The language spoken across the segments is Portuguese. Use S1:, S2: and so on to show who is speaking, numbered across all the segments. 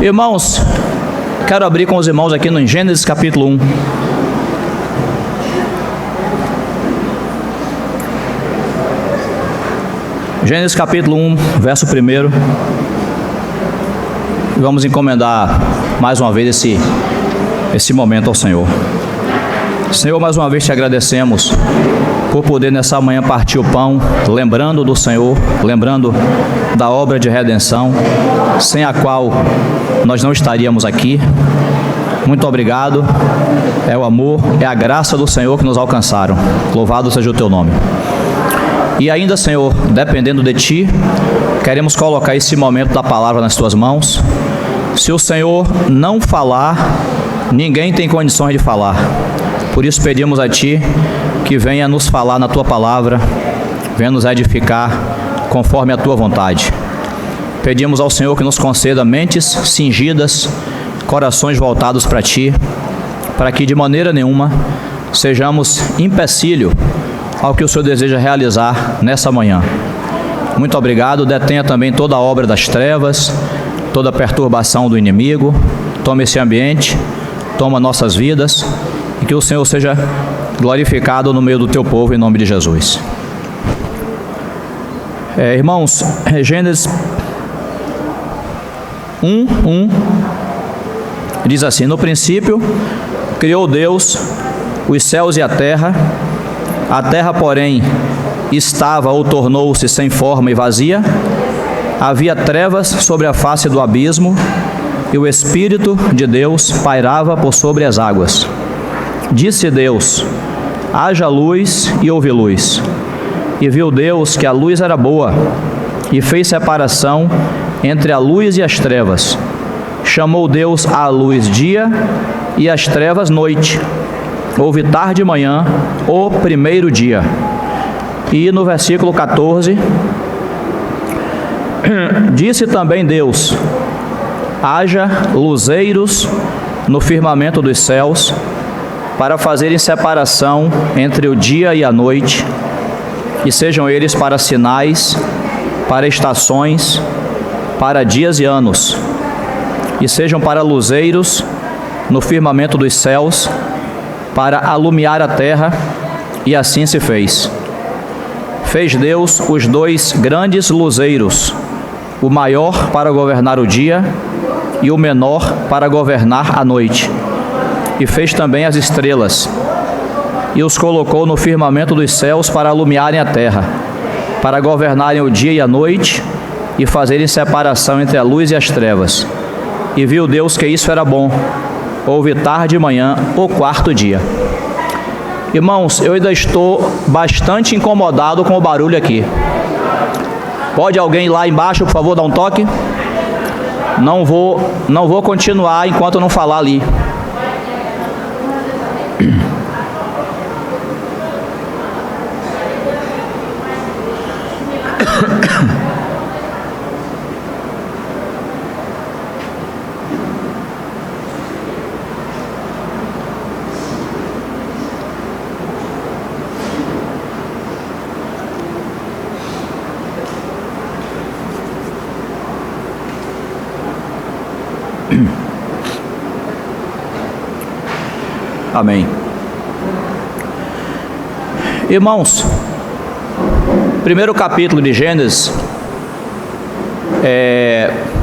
S1: Irmãos, quero abrir com os irmãos aqui no Gênesis capítulo 1. Gênesis capítulo 1, verso 1. Vamos encomendar mais uma vez esse momento ao Senhor. Senhor, mais uma vez te agradecemos por poder nessa manhã partir o pão, lembrando do Senhor, lembrando da obra de redenção, sem a qual nós não estaríamos aqui. Muito obrigado, é o amor, é a graça do Senhor que nos alcançaram. Louvado seja o teu nome. E ainda, Senhor, dependendo de Ti, queremos colocar esse momento da palavra nas Tuas mãos. Se o Senhor não falar, ninguém tem condições de falar. Por isso pedimos a Ti que venha nos falar na Tua palavra, venha nos edificar conforme a Tua vontade. Pedimos ao Senhor que nos conceda mentes cingidas, corações voltados para Ti, para que de maneira nenhuma sejamos empecilho ao que o Senhor deseja realizar nessa manhã. Muito obrigado, detenha também toda a obra das trevas, toda a perturbação do inimigo, toma esse ambiente, toma nossas vidas, e que o Senhor seja glorificado no meio do Teu povo, em nome de Jesus. Irmãos, Gênesis 1:1 diz assim: no princípio criou Deus os céus e a terra, porém, estava ou tornou-se sem forma e vazia, havia trevas sobre a face do abismo, e o Espírito de Deus pairava por sobre as águas. Disse Deus: haja luz, e houve luz. E viu Deus que a luz era boa, e fez separação entre a luz e as trevas. Chamou Deus a luz dia, e as trevas noite. Houve tarde e manhã, o primeiro dia. E no versículo 14, disse também Deus: haja luzeiros no firmamento dos céus, para fazerem separação entre o dia e a noite, e sejam eles para sinais, para estações, para dias e anos, e sejam para luzeiros no firmamento dos céus, para alumiar a terra, e assim se fez. Fez Deus os dois grandes luzeiros, o maior para governar o dia e o menor para governar a noite. E fez também as estrelas, e os colocou no firmamento dos céus para alumiarem a terra, para governarem o dia e a noite, e fazerem separação entre a luz e as trevas. E viu Deus que isso era bom. Houve tarde e manhã, o quarto dia. Irmãos, eu ainda estou bastante incomodado com o barulho aqui. Pode alguém lá embaixo, por favor, dar um toque? Não vou continuar enquanto eu não falar ali. Amém. Irmãos, primeiro capítulo de Gênesis,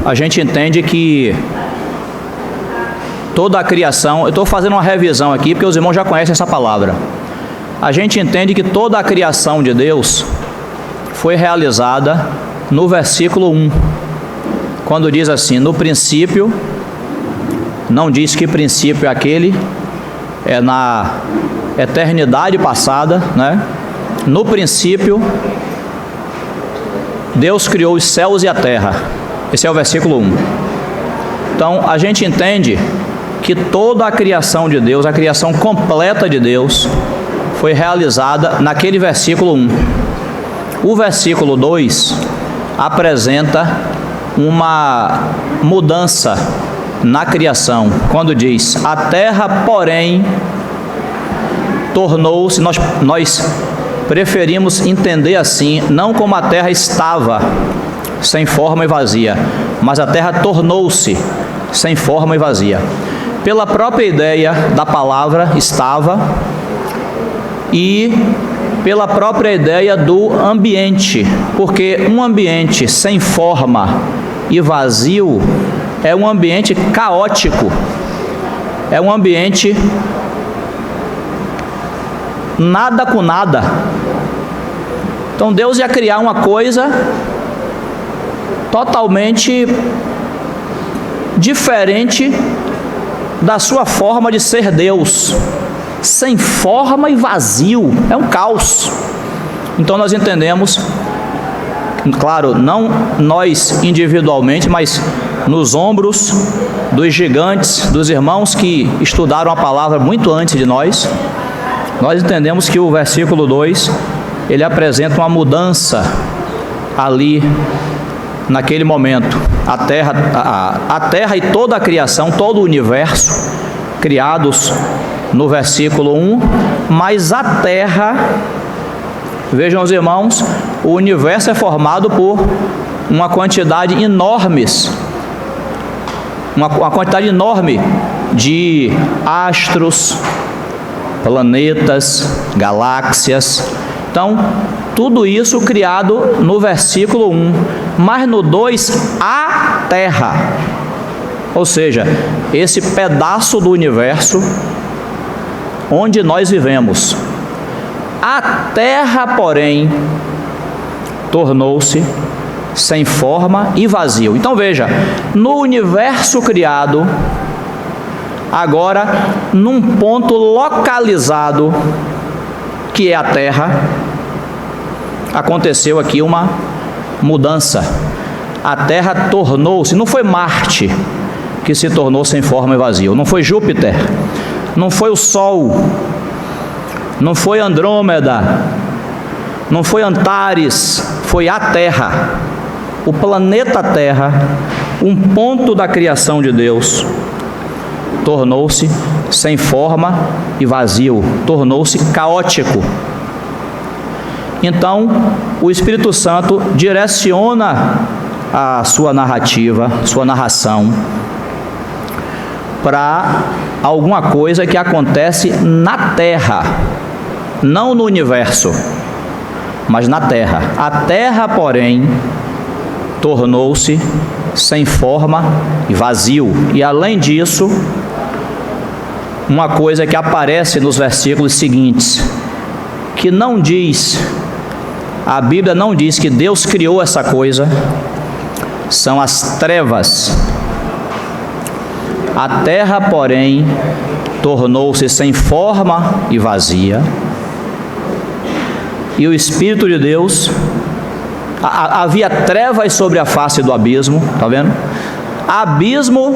S1: a gente entende que toda a criação, eu estou fazendo uma revisão aqui porque os irmãos já conhecem essa palavra. A gente entende que toda a criação de Deus foi realizada no versículo 1, quando diz assim: no princípio, não diz que princípio é aquele, é na eternidade passada, né? No princípio, Deus criou os céus e a terra. Esse é o versículo 1. Então, a gente entende que toda a criação de Deus, a criação completa de Deus, foi realizada naquele versículo 1. O versículo 2 apresenta uma mudança na criação, quando diz: a terra, porém, tornou-se, nós preferimos entender assim, não como a terra estava sem forma e vazia, mas a terra tornou-se sem forma e vazia. Pela própria ideia da palavra estava e pela própria ideia do ambiente, porque um ambiente sem forma e vazio é um ambiente caótico, é um ambiente nada com nada. Então Deus ia criar uma coisa totalmente diferente da sua forma de ser Deus, sem forma e vazio, é um caos. Então nós entendemos, claro, não nós individualmente, mas nos ombros dos gigantes, dos irmãos que estudaram a palavra muito antes de nós, nós entendemos que o versículo 2, ele apresenta uma mudança ali, naquele momento. A terra e toda a criação, todo o universo, criados no versículo 1, mas a terra, vejam os irmãos, o universo é formado por uma quantidade enorme de astros, planetas, galáxias. Então, tudo isso criado no versículo 1, mas no 2, a terra, ou seja, esse pedaço do universo onde nós vivemos. A terra, porém, tornou-se sem forma e vazio. Então veja, no universo criado, agora num ponto localizado, que é a terra, aconteceu aqui uma mudança. A terra tornou-se, não foi Marte que se tornou sem forma e vazio, não foi Júpiter, não foi o Sol, não foi Andrômeda, não foi Antares, foi a Terra, o planeta Terra, um ponto da criação de Deus, tornou-se sem forma e vazio, tornou-se caótico. Então, o Espírito Santo direciona a sua narrativa, sua narração, para alguma coisa que acontece na Terra, não no universo, mas na Terra. A Terra, porém, tornou-se sem forma e vazio. E além disso, uma coisa que aparece nos versículos seguintes, que não diz, a Bíblia não diz que Deus criou essa coisa, são as trevas. A terra, porém, tornou-se sem forma e vazia, e o Espírito de Deus, havia trevas sobre a face do abismo, está vendo? Abismo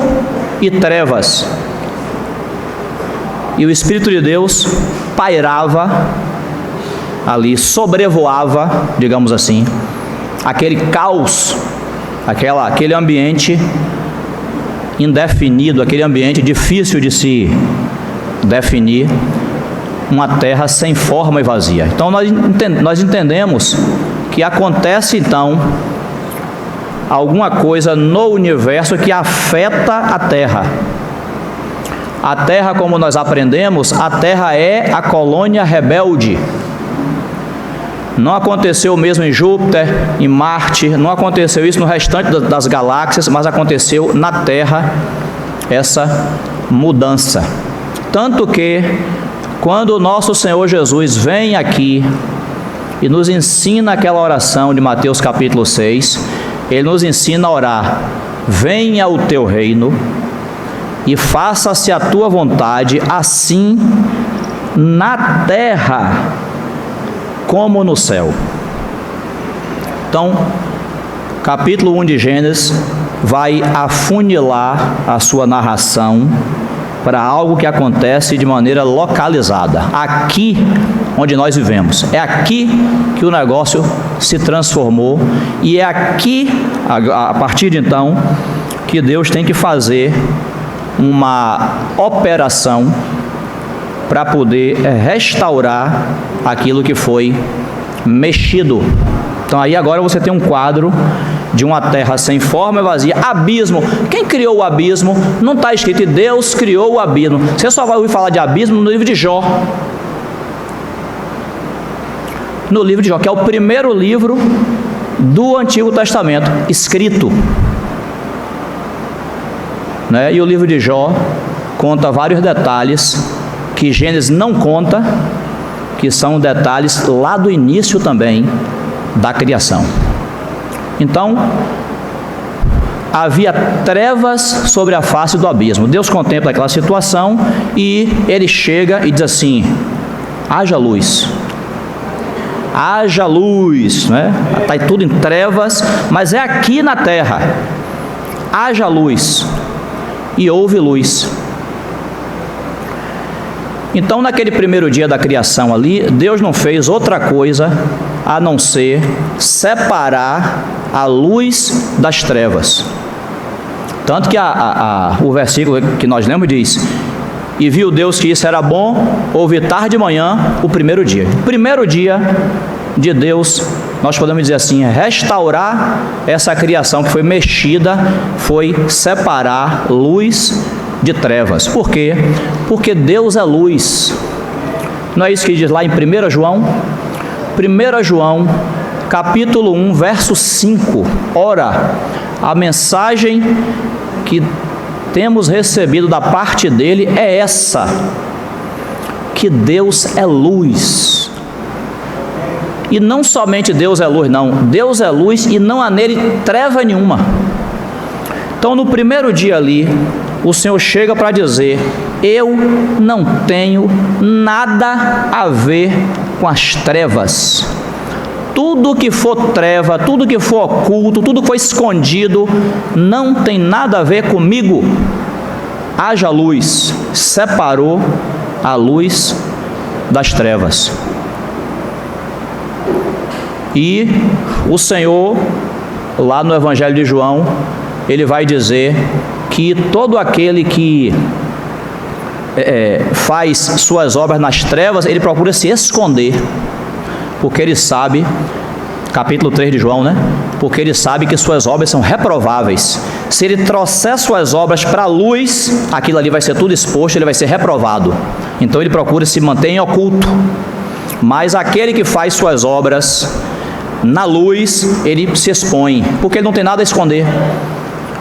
S1: e trevas, e o Espírito de Deus pairava ali, sobrevoava, digamos assim, aquele caos, aquele ambiente indefinido, aquele ambiente difícil de se definir, uma terra sem forma e vazia. Então nós entendemos que acontece então alguma coisa no universo que afeta a terra. A terra, como nós aprendemos, a terra é a colônia rebelde. Não aconteceu mesmo em Júpiter, em Marte, não aconteceu isso no restante das galáxias, mas aconteceu na Terra essa mudança. Tanto que, quando o nosso Senhor Jesus vem aqui e nos ensina aquela oração de Mateus capítulo 6, Ele nos ensina a orar: venha o teu reino e faça-se a tua vontade, assim na terra como no céu. Então, capítulo 1 de Gênesis vai afunilar a sua narração para algo que acontece de maneira localizada, aqui onde nós vivemos. É aqui que o negócio se transformou, e é aqui, a partir de então, que Deus tem que fazer uma operação para poder restaurar aquilo que foi mexido. Então aí agora você tem um quadro de uma terra sem forma e vazia, abismo. Quem criou o abismo? Não está escrito, e Deus criou o abismo. Você só vai ouvir falar de abismo no livro de Jó. No livro de Jó, que é o primeiro livro do Antigo Testamento escrito, né? E o livro de Jó conta vários detalhes que Gênesis não conta, que são detalhes lá do início também da criação. Então, havia trevas sobre a face do abismo. Deus contempla aquela situação e ele chega e diz assim: haja luz. Haja luz, né? Está tudo em trevas, mas é aqui na terra. Haja luz. E houve luz. Então, naquele primeiro dia da criação ali, Deus não fez outra coisa a não ser separar a luz das trevas. Tanto que o versículo que nós lemos diz: e viu Deus que isso era bom, houve tarde de manhã o primeiro dia. O primeiro dia de Deus, nós podemos dizer assim, restaurar essa criação que foi mexida, foi separar luz de trevas. Por quê? Porque Deus é luz. Não é isso que diz lá em 1 João? 1 João, capítulo 1, verso 5. Ora, a mensagem que temos recebido da parte dele é essa: que Deus é luz. E não somente Deus é luz, não. Deus é luz e não há nele treva nenhuma. Então, no primeiro dia ali, o Senhor chega para dizer: eu não tenho nada a ver com as trevas. Tudo que for treva, tudo que for oculto, tudo que for escondido, não tem nada a ver comigo. Haja luz. Separou a luz das trevas. E o Senhor, lá no Evangelho de João, ele vai dizer que todo aquele que faz suas obras nas trevas, ele procura se esconder, porque ele sabe, capítulo 3 de João, né? Porque ele sabe que suas obras são reprováveis. Se ele trouxer suas obras para a luz, aquilo ali vai ser tudo exposto, ele vai ser reprovado. Então ele procura se manter em oculto. Mas aquele que faz suas obras na luz, ele se expõe, porque ele não tem nada a esconder.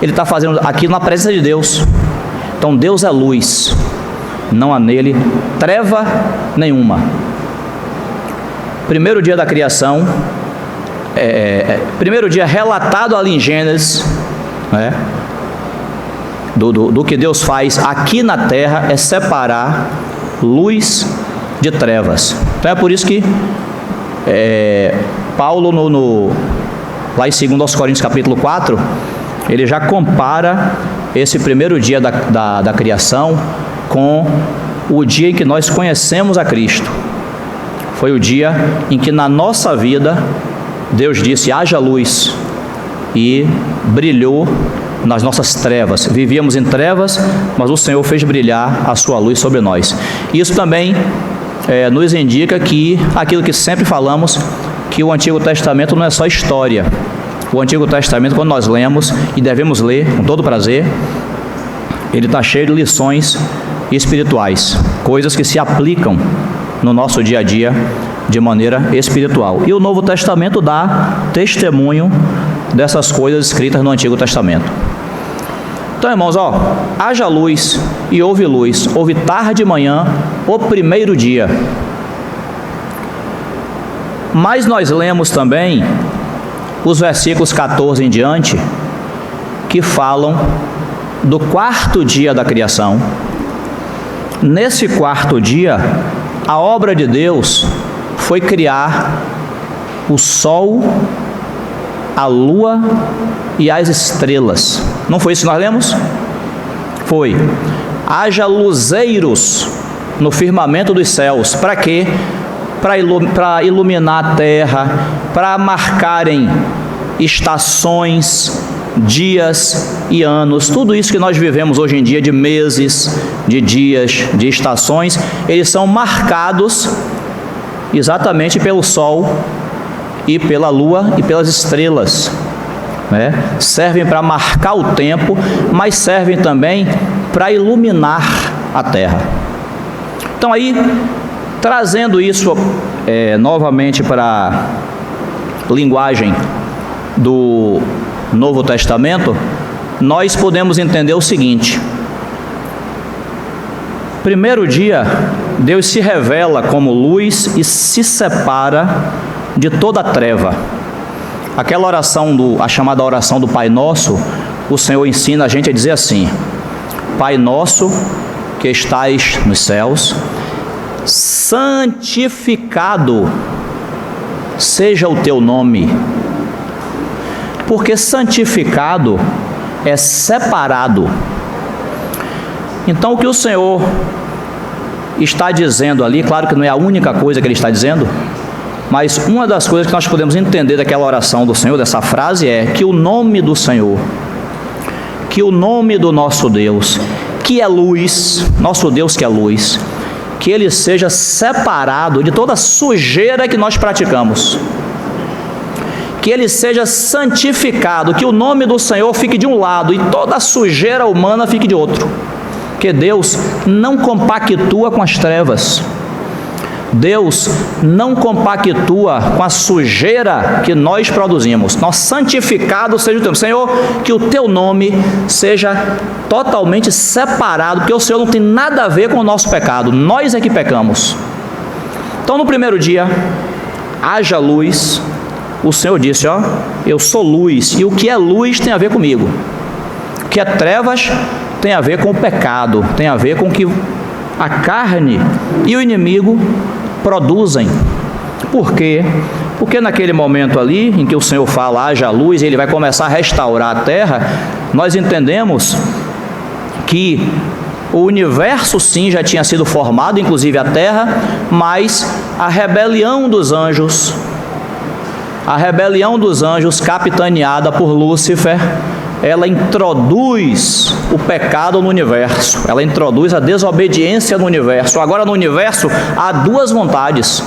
S1: Ele está fazendo aquilo na presença de Deus. Então Deus é luz, não há nele treva nenhuma. Primeiro dia da criação, primeiro dia relatado ali em Gênesis, né, do que Deus faz aqui na terra, é separar luz de trevas. Então é por isso que Paulo, lá em 2 Coríntios capítulo 4, ele já compara esse primeiro dia da criação com o dia em que nós conhecemos a Cristo. Foi o dia em que na nossa vida Deus disse: haja luz, e brilhou nas nossas trevas. Vivíamos em trevas, mas o Senhor fez brilhar a sua luz sobre nós. Isso também nos indica que aquilo que sempre falamos, que o Antigo Testamento não é só história. O Antigo Testamento, quando nós lemos, e devemos ler com todo prazer, ele está cheio de lições espirituais, coisas que se aplicam no nosso dia a dia de maneira espiritual. E o Novo Testamento dá testemunho dessas coisas escritas no Antigo Testamento. Então, irmãos, haja luz e houve luz, houve tarde e manhã, o primeiro dia. Mas nós lemos também os versículos 14 em diante, que falam do quarto dia da criação. Nesse quarto dia, a obra de Deus foi criar o sol, a lua e as estrelas. Não foi isso que nós lemos? Foi. Haja luzeiros no firmamento dos céus. Para quê? Para iluminar a terra, para marcarem estações, dias e anos. Tudo isso que nós vivemos hoje em dia, de meses, de dias, de estações, eles são marcados exatamente pelo sol e pela lua e pelas estrelas. né? Servem para marcar o tempo, mas servem também para iluminar a terra. Então aí, trazendo isso novamente para a linguagem do Novo Testamento, nós podemos entender o seguinte: primeiro dia, Deus se revela como luz e se separa de toda a treva. Aquela oração, a chamada oração do Pai Nosso, o Senhor ensina a gente a dizer assim: Pai Nosso que estais nos céus, santificado seja o teu nome. Porque santificado é separado. Então o que o Senhor está dizendo ali, claro que não é a única coisa que Ele está dizendo, mas uma das coisas que nós podemos entender daquela oração do Senhor, dessa frase, é que o nome do Senhor, que o nome do nosso Deus, que é luz, nosso Deus que é luz, que Ele seja separado de toda sujeira que nós praticamos, que Ele seja santificado, que o nome do Senhor fique de um lado e toda sujeira humana fique de outro. Porque Deus não compactua com as trevas, Deus não compactua com a sujeira que nós produzimos. Nós santificado seja o teu Senhor, que o teu nome seja totalmente separado, porque o Senhor não tem nada a ver com o nosso pecado, nós é que pecamos. Então no primeiro dia, haja luz. O Senhor disse, ó, eu sou luz, e o que é luz tem a ver comigo. O que é trevas tem a ver com o pecado, tem a ver com o que a carne e o inimigo produzem. Por quê? Porque naquele momento ali, em que o Senhor fala, haja luz, e Ele vai começar a restaurar a terra, nós entendemos que o universo sim já tinha sido formado, inclusive a terra, mas a rebelião dos anjos, capitaneada por Lúcifer, ela introduz o pecado no universo, ela introduz a desobediência no universo. Agora no universo há duas vontades.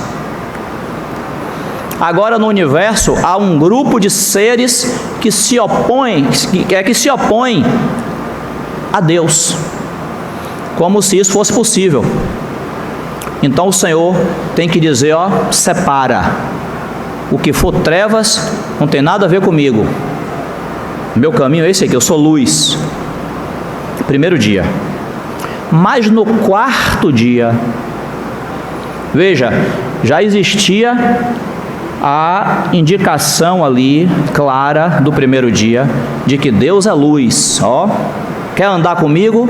S1: Agora no universo há um grupo de seres que se opõem a Deus, como se isso fosse possível. Então o Senhor tem que dizer, ó, separa. O que for trevas não tem nada a ver comigo. Meu caminho é esse aqui, eu sou luz. Primeiro dia. Mas no quarto dia, veja, já existia a indicação ali, clara, do primeiro dia, de que Deus é luz. Ó, quer andar comigo?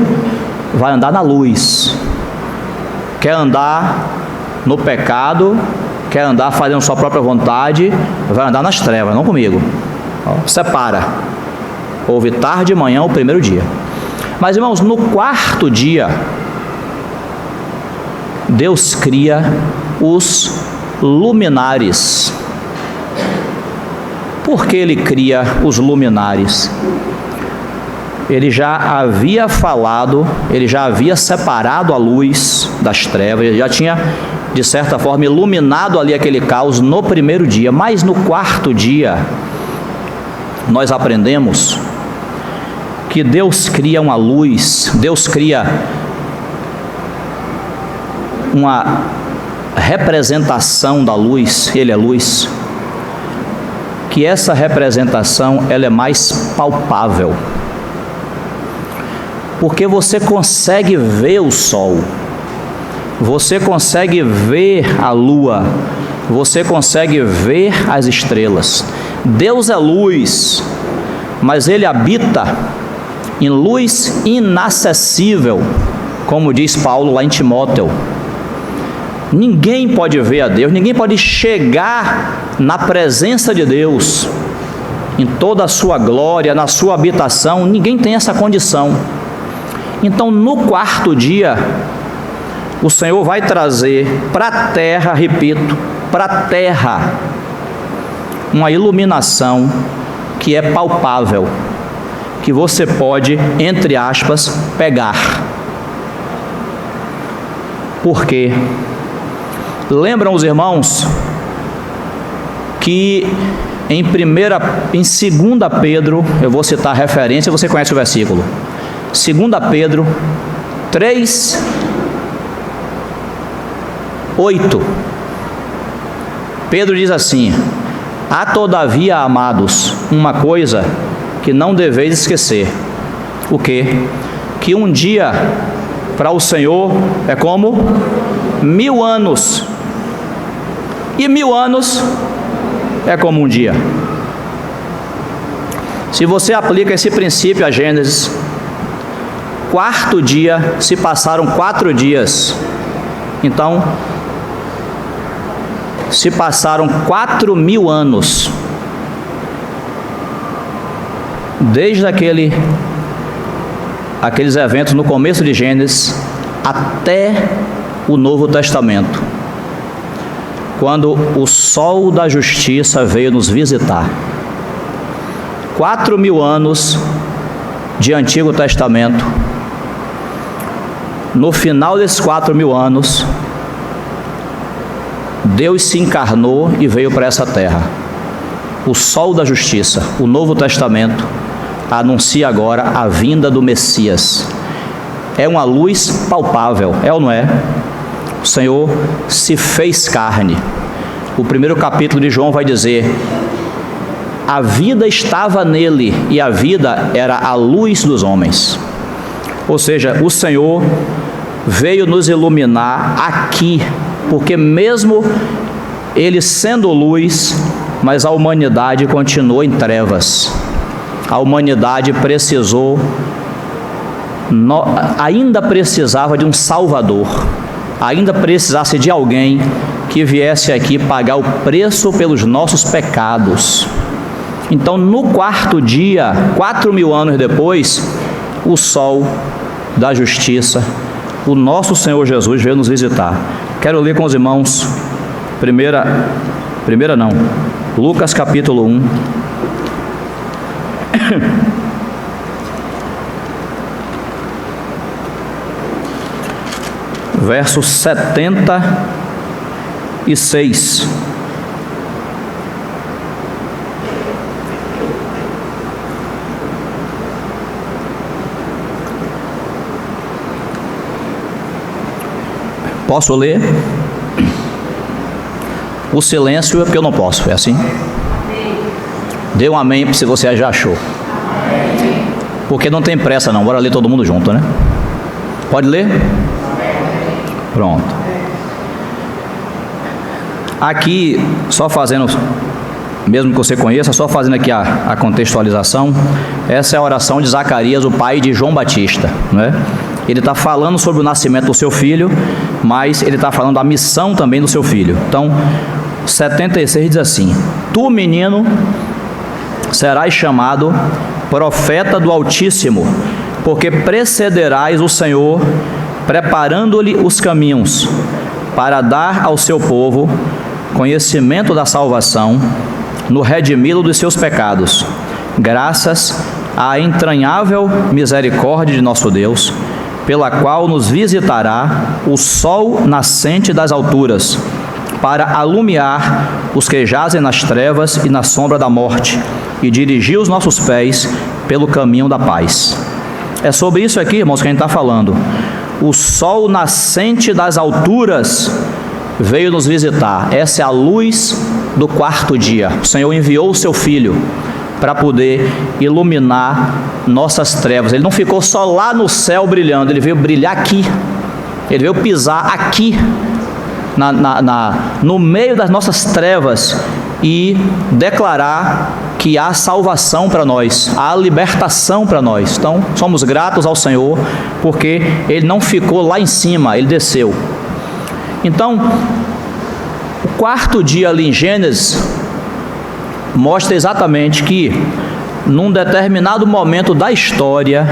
S1: Vai andar na luz. Quer andar no pecado? Quer andar fazendo sua própria vontade? Vai andar nas trevas, não comigo. Ó, separa. Houve tarde e manhã o primeiro dia. Mas, irmãos, no quarto dia, Deus cria os luminares. Por que Ele cria os luminares? Ele já havia falado, Ele já havia separado a luz das trevas, Ele já tinha, de certa forma, iluminado ali aquele caos no primeiro dia. Mas no quarto dia, nós aprendemos que Deus cria uma luz, Deus cria uma representação da luz, Ele é luz, que essa representação ela é mais palpável, porque você consegue ver o sol, você consegue ver a lua, você consegue ver as estrelas. Deus é luz, mas Ele habita em luz inacessível, como diz Paulo lá em Timóteo. Ninguém pode ver a Deus, ninguém pode chegar na presença de Deus, em toda a sua glória, na sua habitação, ninguém tem essa condição. Então, no quarto dia, o Senhor vai trazer para a terra, repito, para a terra, uma iluminação que é palpável, que você pode, entre aspas, pegar. Por quê? Lembram os irmãos que em 2 Pedro, eu vou citar a referência, você conhece o versículo. 2 Pedro 3, 8. Pedro diz assim: há todavia, amados, uma coisa que não deveis esquecer. O quê? Que um dia para o Senhor é como 1000 anos, e 1000 anos é como um dia. Se você aplica esse princípio a Gênesis, quarto dia, se passaram 4 dias, então se passaram 4000 anos, desde aqueles eventos no começo de Gênesis até o Novo Testamento, quando o sol da justiça veio nos visitar. 4000 anos de Antigo Testamento. No final desses 4000 anos, Deus se encarnou e veio para essa terra. O sol da justiça, o Novo Testamento, anuncia agora a vinda do Messias. É uma luz palpável, é ou não é? O Senhor se fez carne. O primeiro capítulo de João vai dizer: a vida estava nele e a vida era a luz dos homens. Ou seja, o Senhor veio nos iluminar aqui, porque mesmo ele sendo luz, mas a humanidade continuou em trevas. A humanidade ainda precisava de um Salvador, ainda precisasse de alguém que viesse aqui pagar o preço pelos nossos pecados. Então, no quarto dia, 4000 anos depois, o sol da justiça, o nosso Senhor Jesus, veio nos visitar. Quero ler com os irmãos, Lucas capítulo 1. Verso 76. Posso ler? O silêncio é porque eu não posso, é assim? Dê um amém se você já achou. Porque não tem pressa não, bora ler todo mundo junto, né? Pode ler? Pronto. Aqui, só fazendo, mesmo que você conheça, só fazendo aqui a contextualização, essa é a oração de Zacarias, o pai de João Batista, não é? Ele está falando sobre o nascimento do seu filho, mas ele está falando da missão também do seu filho. Então, 76 diz assim: tu, menino, serás chamado profeta do Altíssimo, porque precederás o Senhor, preparando-lhe os caminhos, para dar ao seu povo conhecimento da salvação, no redimi-lo dos seus pecados, graças à entranhável misericórdia de nosso Deus, pela qual nos visitará o sol nascente das alturas, para alumiar os que jazem nas trevas e na sombra da morte, e dirigir os nossos pés pelo caminho da paz. É sobre isso aqui, irmãos, que a gente está falando. O sol nascente das alturas veio nos visitar. Essa é a luz do quarto dia. O Senhor enviou o seu Filho para poder iluminar nossas trevas. Ele não ficou só lá no céu brilhando, ele veio brilhar aqui. Ele veio pisar aqui, no meio das nossas trevas, e declarar que há salvação para nós, há libertação para nós. Então, somos gratos ao Senhor, porque Ele não ficou lá em cima, Ele desceu. Então, o quarto dia ali em Gênesis mostra exatamente que, num determinado momento da história,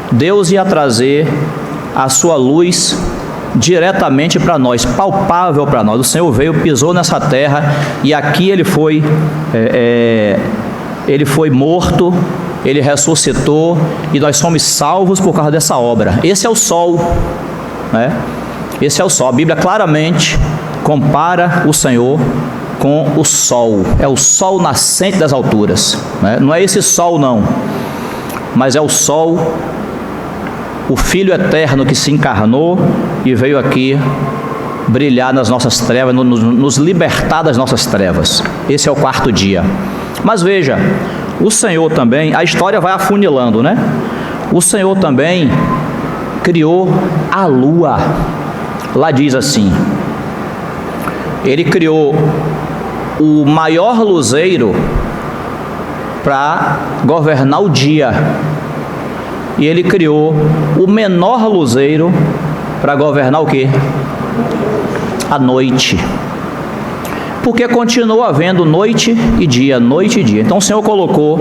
S1: Deus ia trazer a sua luz diretamente para nós, palpável para nós. O Senhor veio, pisou nessa terra, e aqui Ele foi morto, Ele ressuscitou, e nós somos salvos por causa dessa obra. Esse é o sol, né? Esse é o sol. A Bíblia claramente compara o Senhor com o sol. É o sol nascente das alturas, né? Não é esse sol não, mas é o sol, o Filho eterno que se encarnou e veio aqui brilhar nas nossas trevas, nos libertar das nossas trevas. Esse é o quarto dia. Mas veja, o Senhor também, a história vai afunilando, né? O Senhor também criou a lua. Lá diz assim: Ele criou o maior luzeiro para governar o dia, e Ele criou o menor luzeiro para governar o quê? A noite. Porque continua havendo noite e dia, noite e dia. Então o Senhor colocou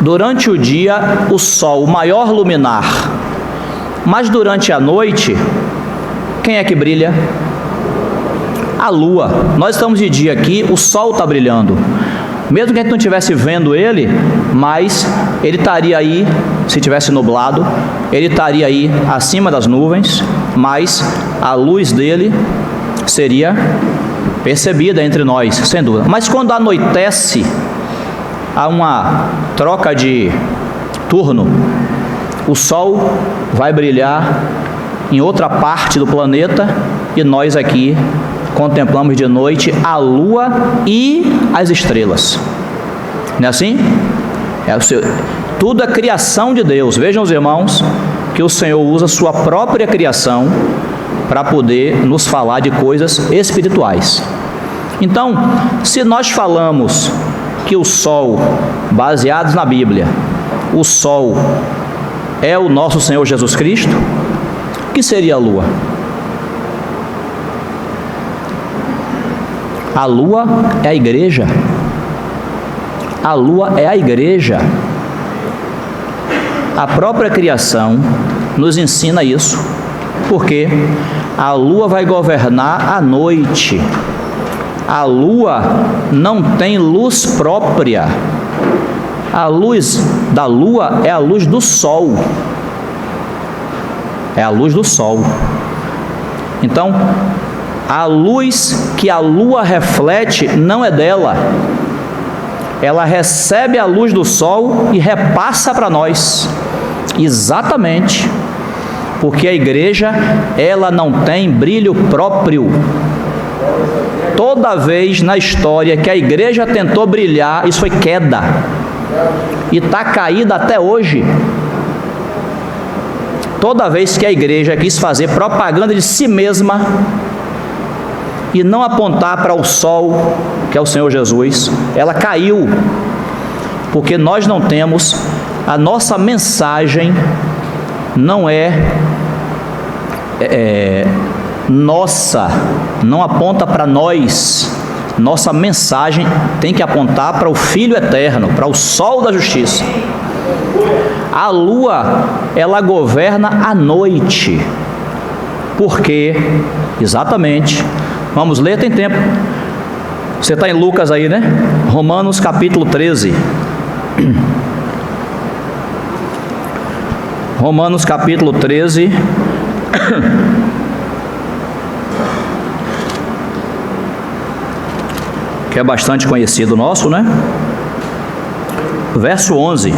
S1: durante o dia o sol, o maior luminar, mas durante a noite, quem é que brilha? A lua. Nós estamos de dia aqui, o sol está brilhando. Mesmo que a gente não estivesse vendo ele, mas ele estaria aí, se tivesse nublado, ele estaria aí acima das nuvens, mas a luz dele seria percebida entre nós, sem dúvida. Mas quando anoitece, há uma troca de turno, o sol vai brilhar em outra parte do planeta e nós aqui contemplamos de noite a lua e as estrelas. Não é assim? Tudo é criação de Deus. Vejam os irmãos que o Senhor usa sua própria criação para poder nos falar de coisas espirituais. Então, se nós falamos que o sol, baseados na Bíblia, o sol é o nosso Senhor Jesus Cristo, o que seria a lua? A lua é a igreja. A lua é a igreja. A própria criação nos ensina isso, porque a lua vai governar a noite. A lua não tem luz própria. A luz da lua é a luz do sol. É a luz do sol. Então, a luz que a lua reflete não é dela. Ela recebe a luz do sol e repassa para nós. Exatamente. Porque a igreja, ela não tem brilho próprio. Toda vez na história que a igreja tentou brilhar, isso foi queda. E está caída até hoje. Toda vez que a igreja quis fazer propaganda de si mesma e não apontar para o sol, que é o Senhor Jesus, ela caiu, porque nós não temos, a nossa mensagem não nossa, não aponta para nós. Nossa mensagem tem que apontar para o Filho eterno, para o sol da justiça. A lua, ela governa a noite, porque, exatamente, vamos ler, tem tempo. Você está em Lucas aí, né? Romanos capítulo 13. Romanos capítulo 13. Que é bastante conhecido nosso, né? Verso 11.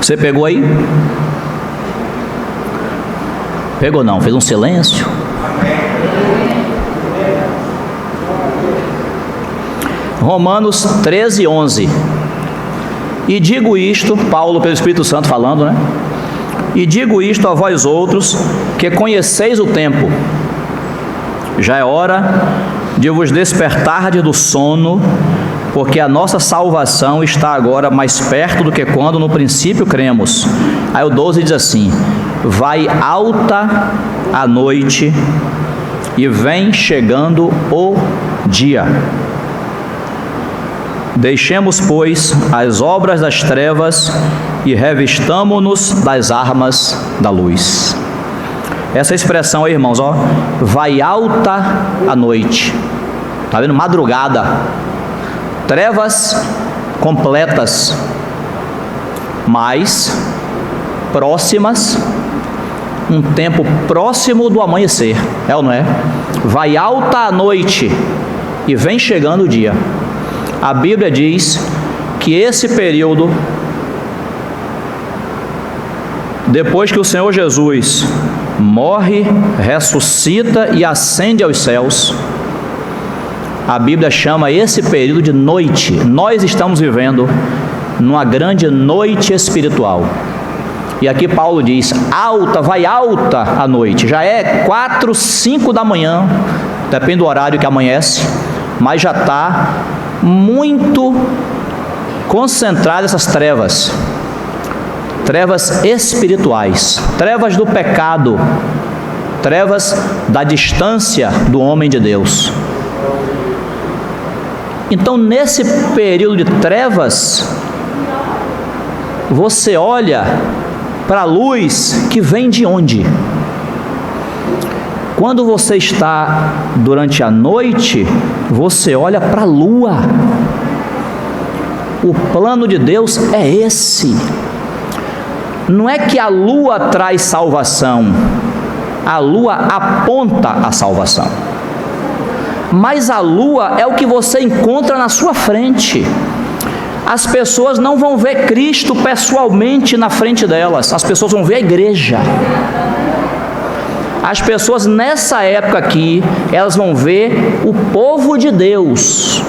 S1: Você pegou aí? Pegou não? Fez um silêncio? Romanos 13, 11. E digo isto, Paulo pelo Espírito Santo falando, né? E digo isto a vós outros, que conheceis o tempo. Já é hora de vos despertardes do sono, porque a nossa salvação está agora mais perto do que quando no princípio cremos. Aí o 12 diz assim: vai alta a noite e vem chegando o dia. Deixemos, pois, as obras das trevas e revistamo-nos das armas da luz. Essa expressão aí, irmãos, ó, vai alta a noite. Tá vendo? Madrugada. Trevas completas. mas próximas, um tempo próximo do amanhecer, é ou não é? Vai alta a noite e vem chegando o dia. A Bíblia diz que esse período, depois que o Senhor Jesus morre, ressuscita e ascende aos céus, a Bíblia chama esse período de noite. Nós estamos vivendo numa grande noite espiritual. E aqui Paulo diz, alta, vai alta a noite. Já é 4, 5 da manhã, depende do horário que amanhece, mas já está muito concentradas essas trevas. Trevas espirituais, trevas do pecado, trevas da distância do homem de Deus. Então, nesse período de trevas, você olha para a luz que vem de onde? Quando você está durante a noite, você olha para a lua. O plano de Deus é esse. Não é que a lua traz salvação, a lua aponta a salvação. Mas a lua é o que você encontra na sua frente. As pessoas não vão ver Cristo pessoalmente na frente delas, as pessoas vão ver a igreja. As pessoas nessa época aqui, elas vão ver o povo de Deus.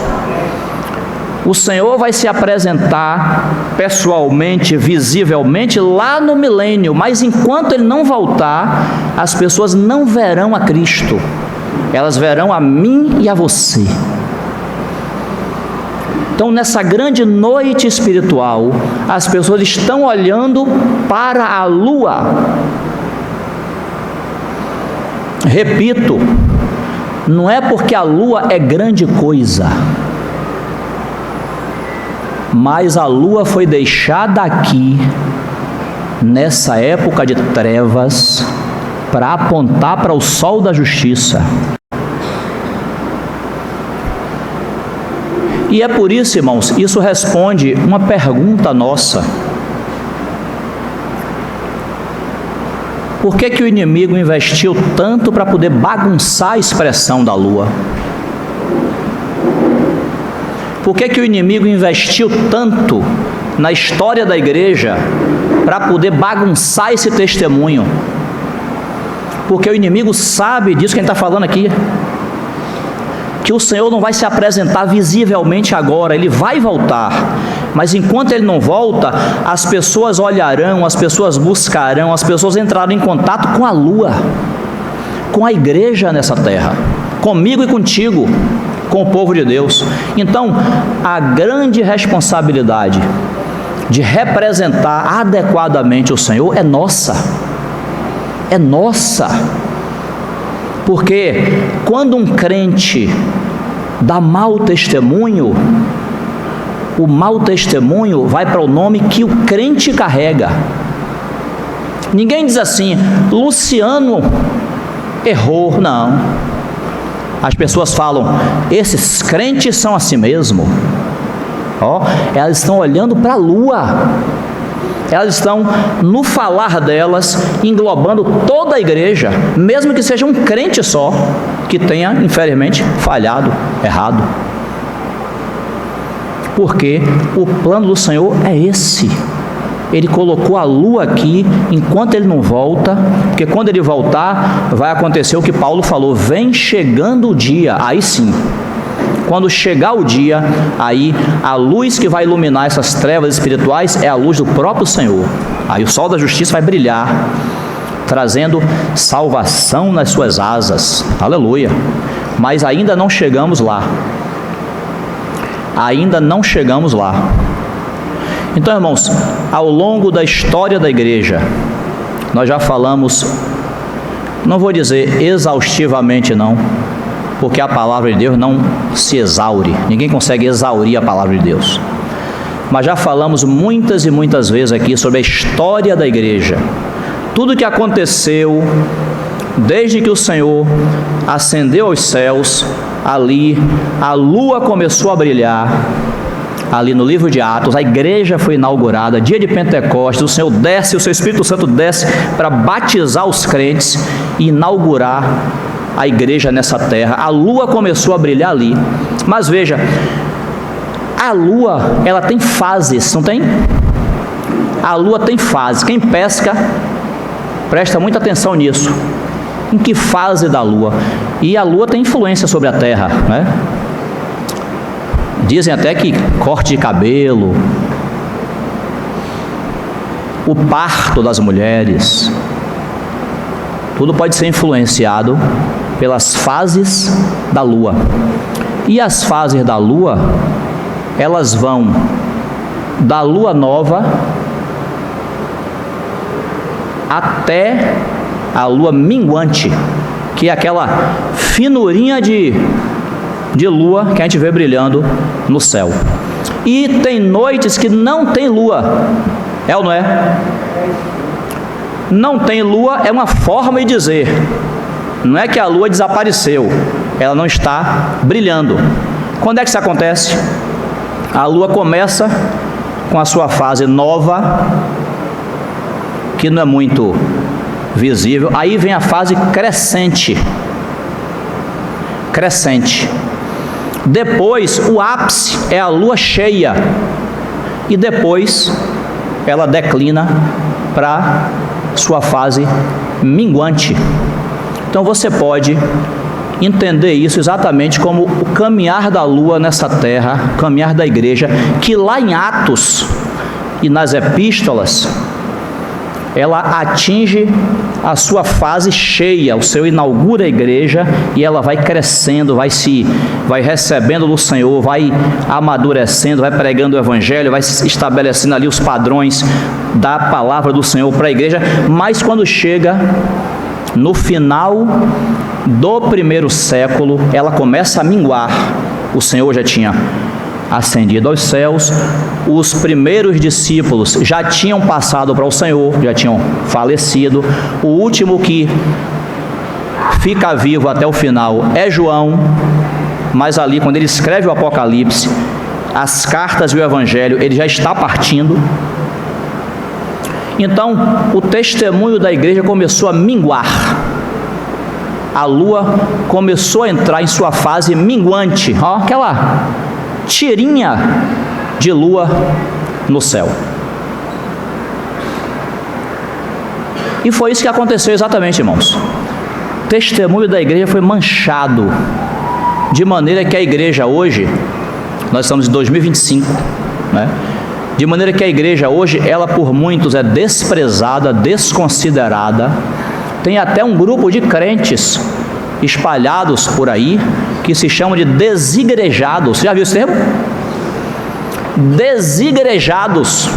S1: O Senhor vai se apresentar pessoalmente, visivelmente, lá no milênio, mas enquanto Ele não voltar, as pessoas não verão a Cristo, elas verão a mim e a você. Então, nessa grande noite espiritual, as pessoas estão olhando para a lua. Repito, não é porque a lua é grande coisa, mas a lua foi deixada aqui, nessa época de trevas, para apontar para o sol da justiça. E é por isso, irmãos, isso responde uma pergunta nossa. Por que o inimigo investiu tanto para poder bagunçar a expressão da lua? Por que o inimigo investiu tanto na história da igreja para poder bagunçar esse testemunho? Porque o inimigo sabe disso que a gente está falando aqui, que o Senhor não vai se apresentar visivelmente agora, Ele vai voltar, mas enquanto Ele não volta, as pessoas olharão, as pessoas buscarão, as pessoas entrarão em contato com a lua, com a igreja nessa terra, comigo e contigo, com o povo de Deus. Então, a grande responsabilidade de representar adequadamente o Senhor é nossa, porque quando um crente dá mau testemunho, o mau testemunho vai para o nome que o crente carrega. Ninguém diz assim, Luciano errou, não. As pessoas falam, esses crentes são assim mesmo. Elas estão olhando para a lua. Elas estão, no falar delas, englobando toda a igreja, mesmo que seja um crente só, que tenha, infelizmente, falhado, errado. Porque o plano do Senhor é esse. Ele colocou a lua aqui, enquanto Ele não volta, porque quando Ele voltar, vai acontecer o que Paulo falou, vem chegando o dia, aí sim. Quando chegar o dia, aí a luz que vai iluminar essas trevas espirituais é a luz do próprio Senhor. Aí o sol da justiça vai brilhar, trazendo salvação nas suas asas. Aleluia! Mas ainda não chegamos lá. Ainda não chegamos lá. Então, irmãos, ao longo da história da igreja, nós já falamos, não vou dizer exaustivamente não, porque a palavra de Deus não se exaure, ninguém consegue exaurir a palavra de Deus. Mas já falamos muitas e muitas vezes aqui sobre a história da igreja. Tudo que aconteceu desde que o Senhor ascendeu aos céus, ali a lua começou a brilhar, ali no livro de Atos, a igreja foi inaugurada, dia de Pentecostes, o Senhor desce, o seu Espírito Santo desce para batizar os crentes e inaugurar a igreja nessa terra. A lua começou a brilhar ali. Mas veja, a lua, ela tem fases, não tem? A lua tem fases. Quem pesca, presta muita atenção nisso. Em que fase da lua? E a lua tem influência sobre a terra, né? Dizem até que corte de cabelo, o parto das mulheres, tudo pode ser influenciado pelas fases da lua. E as fases da lua, elas vão da lua nova até a lua minguante, que é aquela finurinha de lua que a gente vê brilhando no céu. E tem noites que não tem lua, é ou não é? Não tem lua é uma forma de dizer, não é que a lua desapareceu, ela não está brilhando. Quando é que isso acontece? A lua começa com a sua fase nova, que não é muito visível, aí vem a fase crescente. Depois, o ápice é a lua cheia, e depois ela declina para sua fase minguante. Então você pode entender isso exatamente como o caminhar da lua nessa terra, o caminhar da igreja, que lá em Atos e nas epístolas, ela atinge a sua fase cheia. O Senhor inaugura a igreja e ela vai crescendo, vai recebendo do Senhor, vai amadurecendo, vai pregando o evangelho, vai estabelecendo ali os padrões da palavra do Senhor para a igreja. Mas quando chega no final do primeiro século, ela começa a minguar. O Senhor já tinha ascendido aos céus, os primeiros discípulos já tinham passado para o Senhor, já tinham falecido. O último que fica vivo até o final é João, mas ali, quando ele escreve o Apocalipse, as cartas e o Evangelho, ele já está partindo. Então, o testemunho da igreja começou a minguar. A lua começou a entrar em sua fase minguante, aquela tirinha de lua no céu. E foi isso que aconteceu exatamente, irmãos. O testemunho da igreja foi manchado, de maneira que a igreja hoje, nós estamos em 2025, né? De maneira que a igreja hoje, ela por muitos é desprezada, desconsiderada. Tem até um grupo de crentes espalhados por aí, que se chamam de desigrejados. Você já viu esse termo? Desigrejados.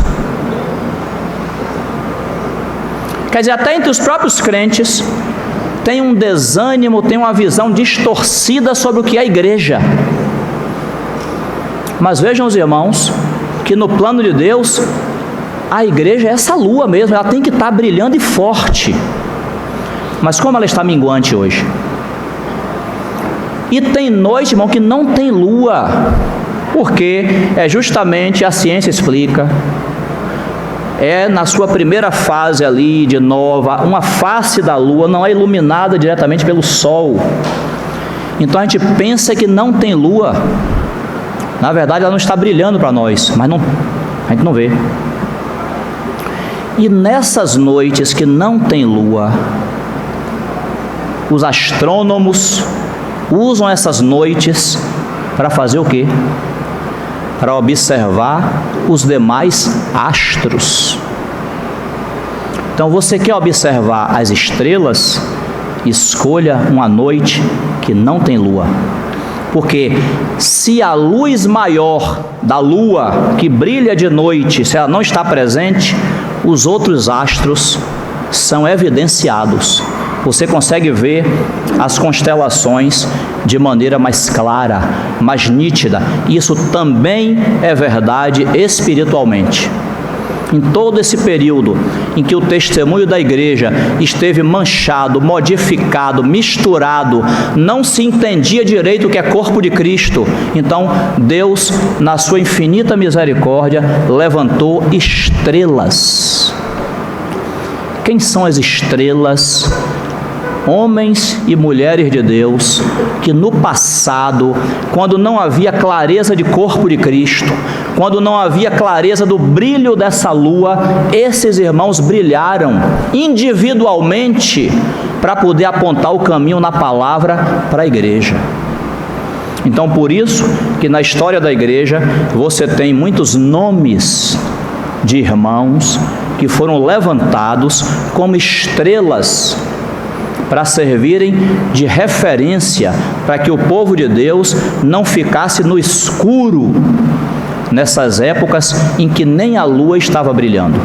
S1: Quer dizer, até entre os próprios crentes, tem um desânimo, tem uma visão distorcida sobre o que é a igreja. Mas vejam os irmãos, que no plano de Deus, a igreja é essa lua mesmo, ela tem que estar brilhando e forte. Mas como ela está minguante hoje? E tem noite, irmão, que não tem lua, porque é justamente, a ciência explica, é na sua primeira fase ali de nova, uma face da lua não é iluminada diretamente pelo sol. Então a gente pensa que não tem lua, na verdade ela não está brilhando para nós, mas a gente não vê. E nessas noites que não tem lua, os astrônomos usam essas noites para fazer o quê? Para observar os demais astros. Então, você quer observar as estrelas? Escolha uma noite que não tem lua. Porque se a luz maior da lua, que brilha de noite, se ela não está presente, os outros astros são evidenciados. Você consegue ver as constelações de maneira mais clara, mais nítida. Isso também é verdade espiritualmente. em todo esse período em que o testemunho da igreja esteve manchado, modificado, misturado, não se entendia direito o que é corpo de Cristo. Então, Deus, na sua infinita misericórdia, levantou estrelas. Quem são as estrelas? Homens e mulheres de Deus que no passado, quando não havia clareza de corpo de Cristo, quando não havia clareza do brilho dessa lua, esses irmãos brilharam individualmente para poder apontar o caminho na palavra para a igreja. Então, por isso que na história da igreja você tem muitos nomes de irmãos que foram levantados como estrelas para servirem de referência, para que o povo de Deus não ficasse no escuro nessas épocas em que nem a lua estava brilhando.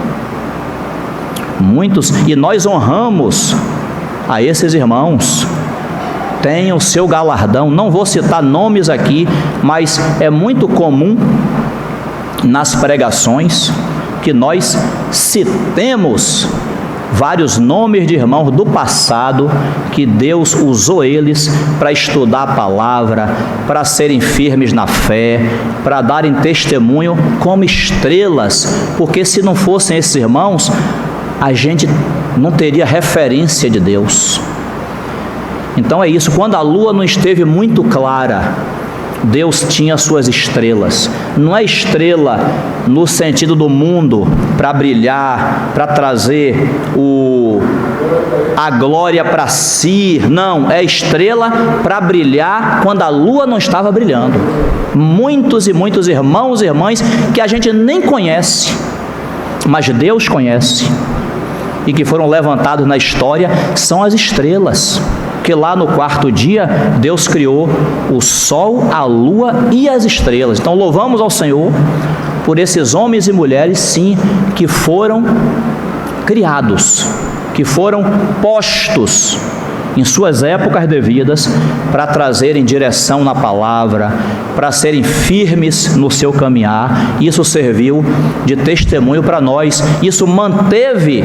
S1: Muitos, e nós honramos a esses irmãos, tem o seu galardão. Não vou citar nomes aqui, mas é muito comum nas pregações que nós citemos vários nomes de irmãos do passado que Deus usou eles para estudar a palavra, para serem firmes na fé, para darem testemunho como estrelas, porque se não fossem esses irmãos, a gente não teria referência de Deus. Então é isso, quando a lua não esteve muito clara, Deus tinha suas estrelas. Não é estrela no sentido do mundo, para brilhar, para trazer a glória para si. Não, é estrela para brilhar quando a lua não estava brilhando. Muitos e muitos irmãos e irmãs que a gente nem conhece, mas Deus conhece, e que foram levantados na história, são as estrelas. Que lá no quarto dia, Deus criou o sol, a lua e as estrelas. Então louvamos ao Senhor por esses homens e mulheres, sim, que foram criados, que foram postos em suas épocas devidas para trazerem direção na palavra, para serem firmes no seu caminhar. Isso serviu de testemunho para nós. Isso manteve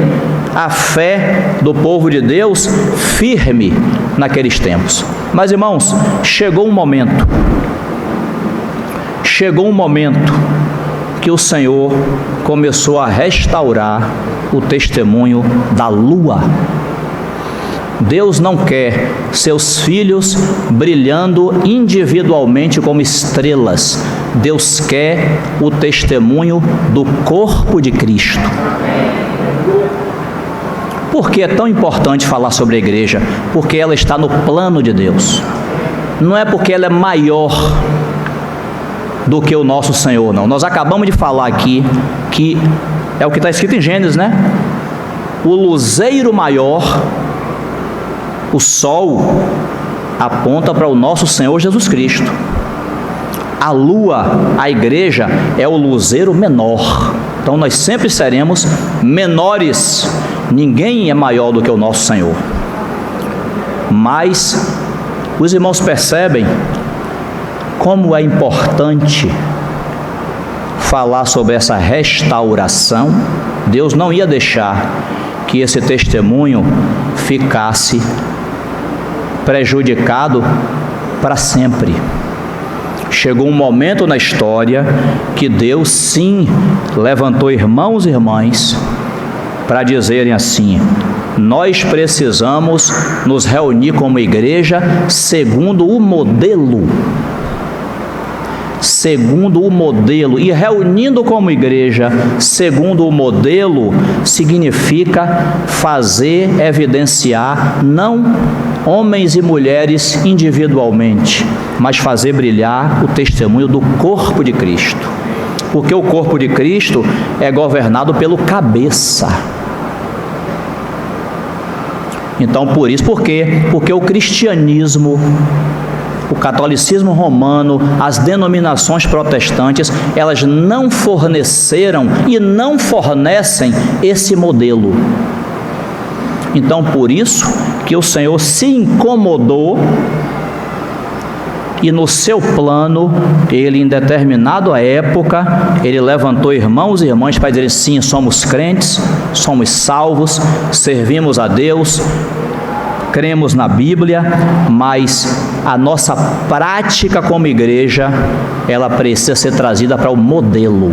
S1: a fé do povo de Deus firme naqueles tempos. Mas, irmãos, chegou um momento que o Senhor começou a restaurar o testemunho da lua. Deus não quer seus filhos brilhando individualmente como estrelas. Deus quer o testemunho do corpo de Cristo. Por que é tão importante falar sobre a igreja? Porque ela está no plano de Deus. Não é porque ela é maior do que o nosso Senhor, não. Nós acabamos de falar aqui que é o que está escrito em Gênesis, né? O luzeiro maior, o sol, aponta para o nosso Senhor Jesus Cristo. A lua, a igreja, é o luzeiro menor. Então nós sempre seremos menores. Ninguém é maior do que o nosso Senhor. Mas os irmãos percebem como é importante falar sobre essa restauração. Deus não ia deixar que esse testemunho ficasse prejudicado para sempre. Chegou um momento na história que Deus sim levantou irmãos e irmãs para dizerem assim: nós precisamos nos reunir como igreja segundo o modelo. E reunindo como igreja segundo o modelo significa fazer, evidenciar, não homens e mulheres individualmente, mas fazer brilhar o testemunho do corpo de Cristo. Porque o corpo de Cristo é governado pelo cabeça. Então, por isso, por quê? Porque o cristianismo, o catolicismo romano, as denominações protestantes, elas não forneceram e não fornecem esse modelo. Então, por isso que o Senhor se incomodou e no seu plano, ele em determinada época, ele levantou irmãos e irmãs para dizer sim, somos crentes, somos salvos, servimos a Deus, cremos na Bíblia, mas a nossa prática como igreja, ela precisa ser trazida para o modelo.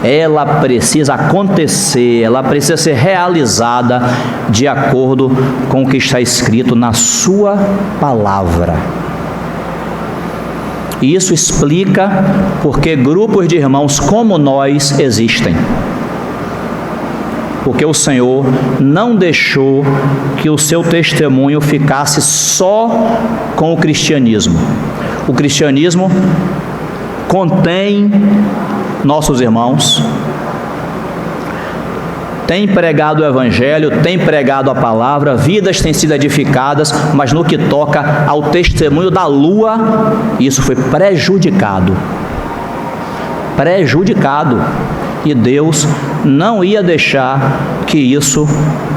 S1: Ela precisa acontecer, ela precisa ser realizada de acordo com o que está escrito na sua palavra. E isso explica porque grupos de irmãos como nós existem. Porque o Senhor não deixou que o seu testemunho ficasse só com o cristianismo. O cristianismo contém nossos irmãos, tem pregado o Evangelho, tem pregado a palavra, vidas têm sido edificadas, mas no que toca ao testemunho da lua, isso foi prejudicado. E Deus não ia deixar que isso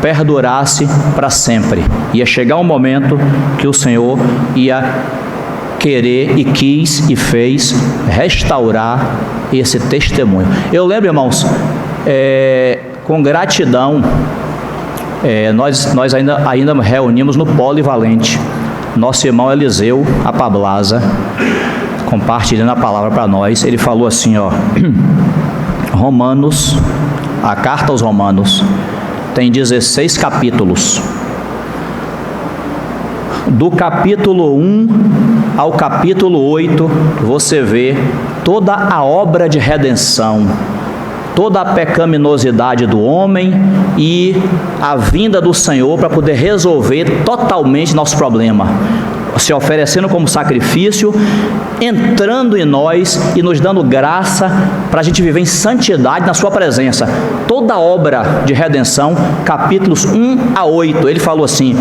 S1: perdurasse para sempre. Ia chegar um momento que o Senhor ia querer e quis e fez restaurar esse testemunho. Eu lembro, irmãos, com gratidão, nós ainda reunimos no Polivalente. Nosso irmão Eliseu Apablasa, compartilhando a palavra para nós, ele falou assim, ó, Romanos, a carta aos Romanos, tem 16 capítulos. Do capítulo 1 ao capítulo 8, você vê toda a obra de redenção, toda a pecaminosidade do homem e a vinda do Senhor para poder resolver totalmente nosso problema, se oferecendo como sacrifício, entrando em nós e nos dando graça para a gente viver em santidade na sua presença. Toda a obra de redenção, capítulos 1 a 8, ele falou assim.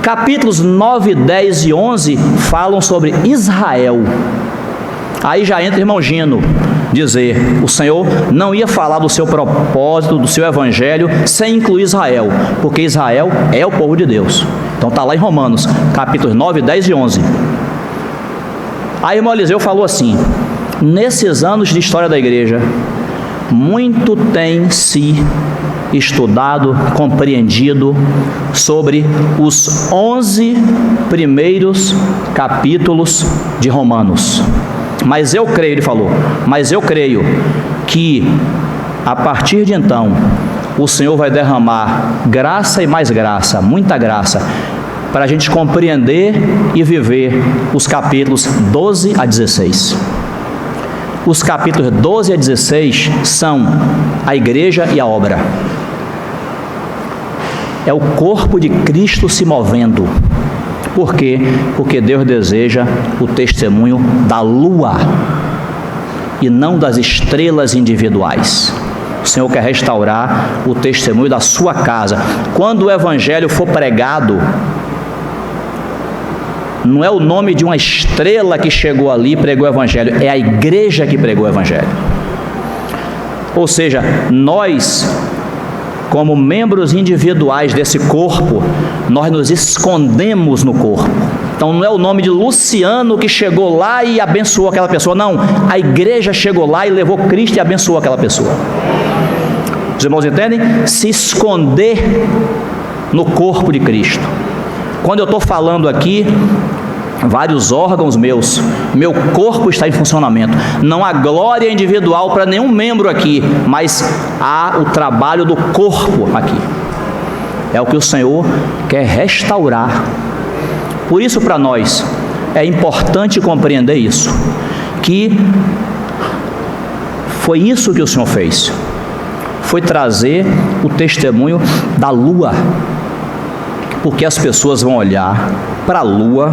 S1: Capítulos 9, 10 e 11 falam sobre Israel. Aí já entra o irmão Gino dizer, o Senhor não ia falar do seu propósito, do seu evangelho, sem incluir Israel, porque Israel é o povo de Deus. Então está lá em Romanos, capítulos 9, 10 e 11. Aí o irmão Eliseu falou assim, nesses anos de história da igreja, muito tem se estudado, compreendido sobre os 11 primeiros capítulos de Romanos. Mas eu creio, ele falou, mas eu creio que a partir de então, o Senhor vai derramar graça e mais graça, muita graça, para a gente compreender e viver os capítulos 12 a 16. Os capítulos 12 a 16 são a igreja e a obra. É o corpo de Cristo se movendo. Por quê? Porque Deus deseja o testemunho da lua e não das estrelas individuais. O Senhor quer restaurar o testemunho da sua casa. Quando o evangelho for pregado, não é o nome de uma estrela que chegou ali e pregou o evangelho, é a igreja que pregou o evangelho. Ou seja, nós, como membros individuais desse corpo, nós nos escondemos no corpo. Então não é o nome de Luciano que chegou lá e abençoou aquela pessoa, não. A igreja chegou lá e levou Cristo e abençoou aquela pessoa. Os irmãos entendem? Se esconder no corpo de Cristo. Quando eu estou falando aqui, vários órgãos meus, meu corpo está em funcionamento. Não há glória individual para nenhum membro aqui, mas há o trabalho do corpo aqui. É o que o Senhor quer restaurar. Por isso, para nós, é importante compreender isso, que foi isso que o Senhor fez. Foi trazer o testemunho da lua. Porque as pessoas vão olhar para a lua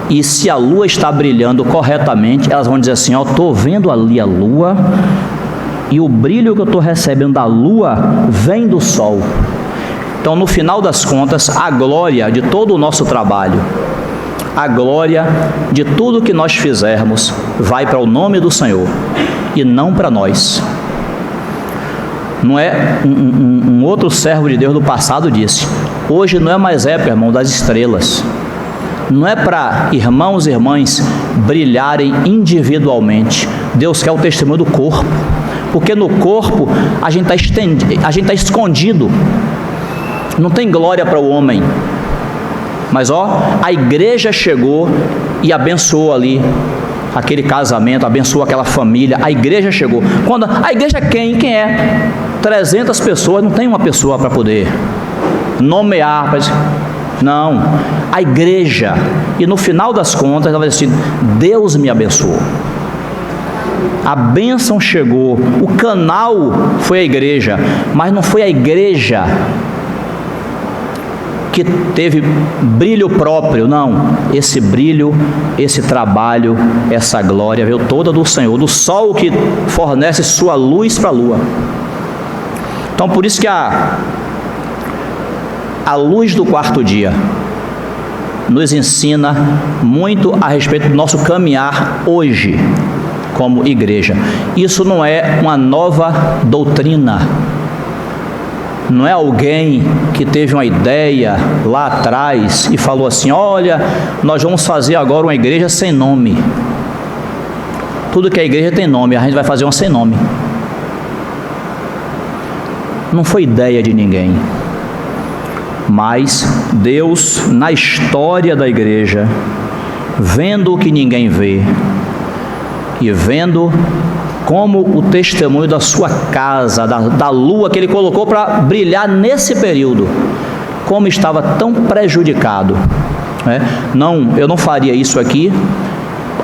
S1: e se a lua está brilhando corretamente, elas vão dizer assim, ó, estou vendo ali a lua e o brilho que eu estou recebendo da lua vem do sol. Então, no final das contas, a glória de todo o nosso trabalho, a glória de tudo que nós fizermos, vai para o nome do Senhor e não para nós. Não é um outro servo de Deus do passado disse, hoje não é mais época, irmão, das estrelas. não é para irmãos e irmãs brilharem individualmente. Deus quer o testemunho do corpo, porque no corpo a gente está escondido, não tem glória para o homem. Mas a igreja chegou e abençoou ali aquele casamento, abençoou aquela família. A igreja chegou. Quando a igreja quem é? 300 pessoas, não tem uma pessoa para poder nomear, não, a igreja. E no final das contas ela vai dizer assim: Deus me abençoou, a bênção chegou, o canal foi a igreja, mas não foi a igreja que teve brilho próprio, não. Esse brilho, esse trabalho, essa glória veio toda do Senhor, do sol que fornece sua luz para a lua. Então por isso que a luz do quarto dia nos ensina muito a respeito do nosso caminhar hoje como igreja. Isso não é uma nova doutrina, não é alguém que teve uma ideia lá atrás e falou assim: olha, nós vamos fazer agora uma igreja sem nome. Tudo que é igreja tem nome, a gente vai fazer uma sem nome. Não foi ideia de ninguém, mas Deus, na história da igreja, vendo o que ninguém vê e vendo como o testemunho da sua casa, da lua que ele colocou para brilhar nesse período, como estava tão prejudicado, né? Não, eu não faria isso aqui,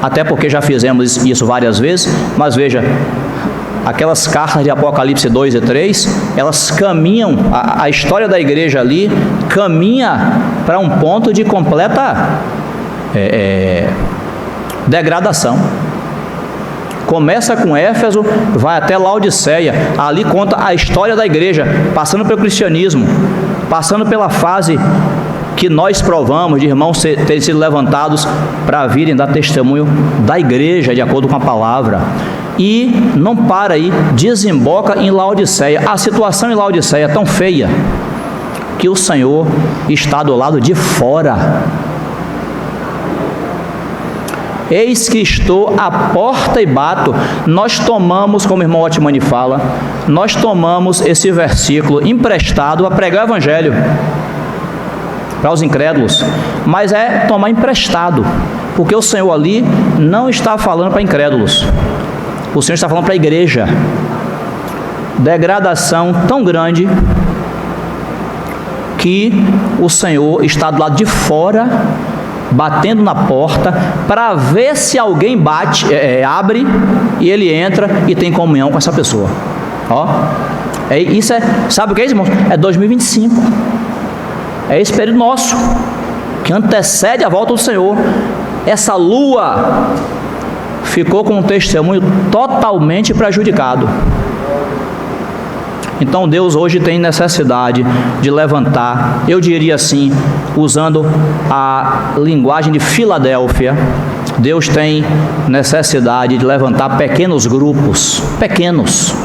S1: até porque já fizemos isso várias vezes, mas veja, aquelas cartas de Apocalipse 2 e 3, elas caminham, a história da igreja ali caminha para um ponto de completa degradação. Começa com Éfeso, vai até Laodiceia, ali conta a história da igreja, passando pelo cristianismo, passando pela fase que nós provamos de irmãos terem sido levantados para virem dar testemunho da igreja, de acordo com a palavra. E não para aí, desemboca em Laodiceia. A situação em Laodiceia é tão feia que o Senhor está do lado de fora. Eis que estou à porta e bato. Nós tomamos, como o irmão Otmani fala, nós tomamos esse versículo emprestado para pregar o evangelho para os incrédulos, mas é tomar emprestado, porque o Senhor ali não está falando para incrédulos, o Senhor está falando para a igreja. Degradação tão grande que o Senhor está do lado de fora, batendo na porta, para ver se alguém abre, e ele entra e tem comunhão com essa pessoa. Sabe o que é isso, irmão? É 2025. É esse período nosso, que antecede a volta do Senhor. Essa lua ficou com um testemunho totalmente prejudicado. Então Deus hoje tem necessidade de levantar, eu diria assim, usando a linguagem de Filadélfia, Deus tem necessidade de levantar pequenos grupos, pequenos,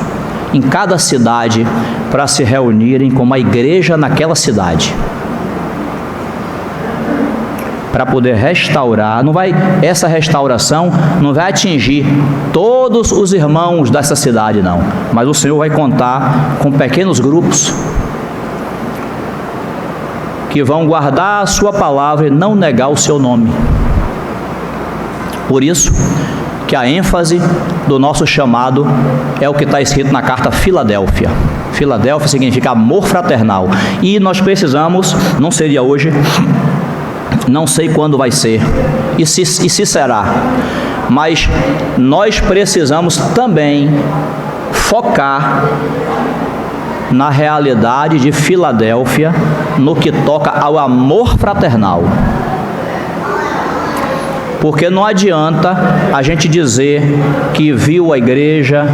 S1: em cada cidade, para se reunirem como a igreja naquela cidade, para poder restaurar. Essa restauração não vai atingir todos os irmãos dessa cidade, não, mas o Senhor vai contar com pequenos grupos que vão guardar a sua palavra e não negar o seu nome. Por isso que a ênfase do nosso chamado é o que está escrito na carta Filadélfia. Filadélfia significa amor fraternal, e nós precisamos, não seria hoje, não sei quando vai ser, e se será, mas nós precisamos também focar na realidade de Filadélfia, no que toca ao amor fraternal. Porque não adianta a gente dizer que viu a igreja,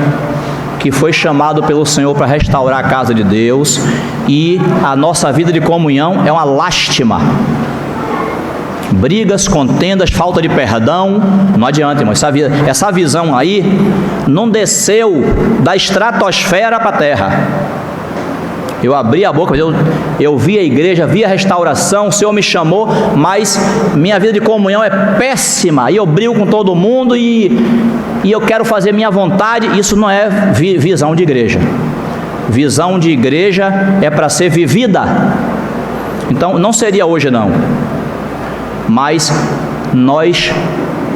S1: que foi chamado pelo Senhor para restaurar a casa de Deus, e a nossa vida de comunhão é uma lástima. Brigas, contendas, falta de perdão, não adianta, irmão. Essa visão aí não desceu da estratosfera para a terra. Eu abri a boca, eu vi a igreja, vi a restauração, o Senhor me chamou, mas minha vida de comunhão é péssima, e eu brigo com todo mundo, e eu quero fazer minha vontade. Isso não é visão de igreja. Visão de igreja é para ser vivida. Então, não seria hoje não, mas nós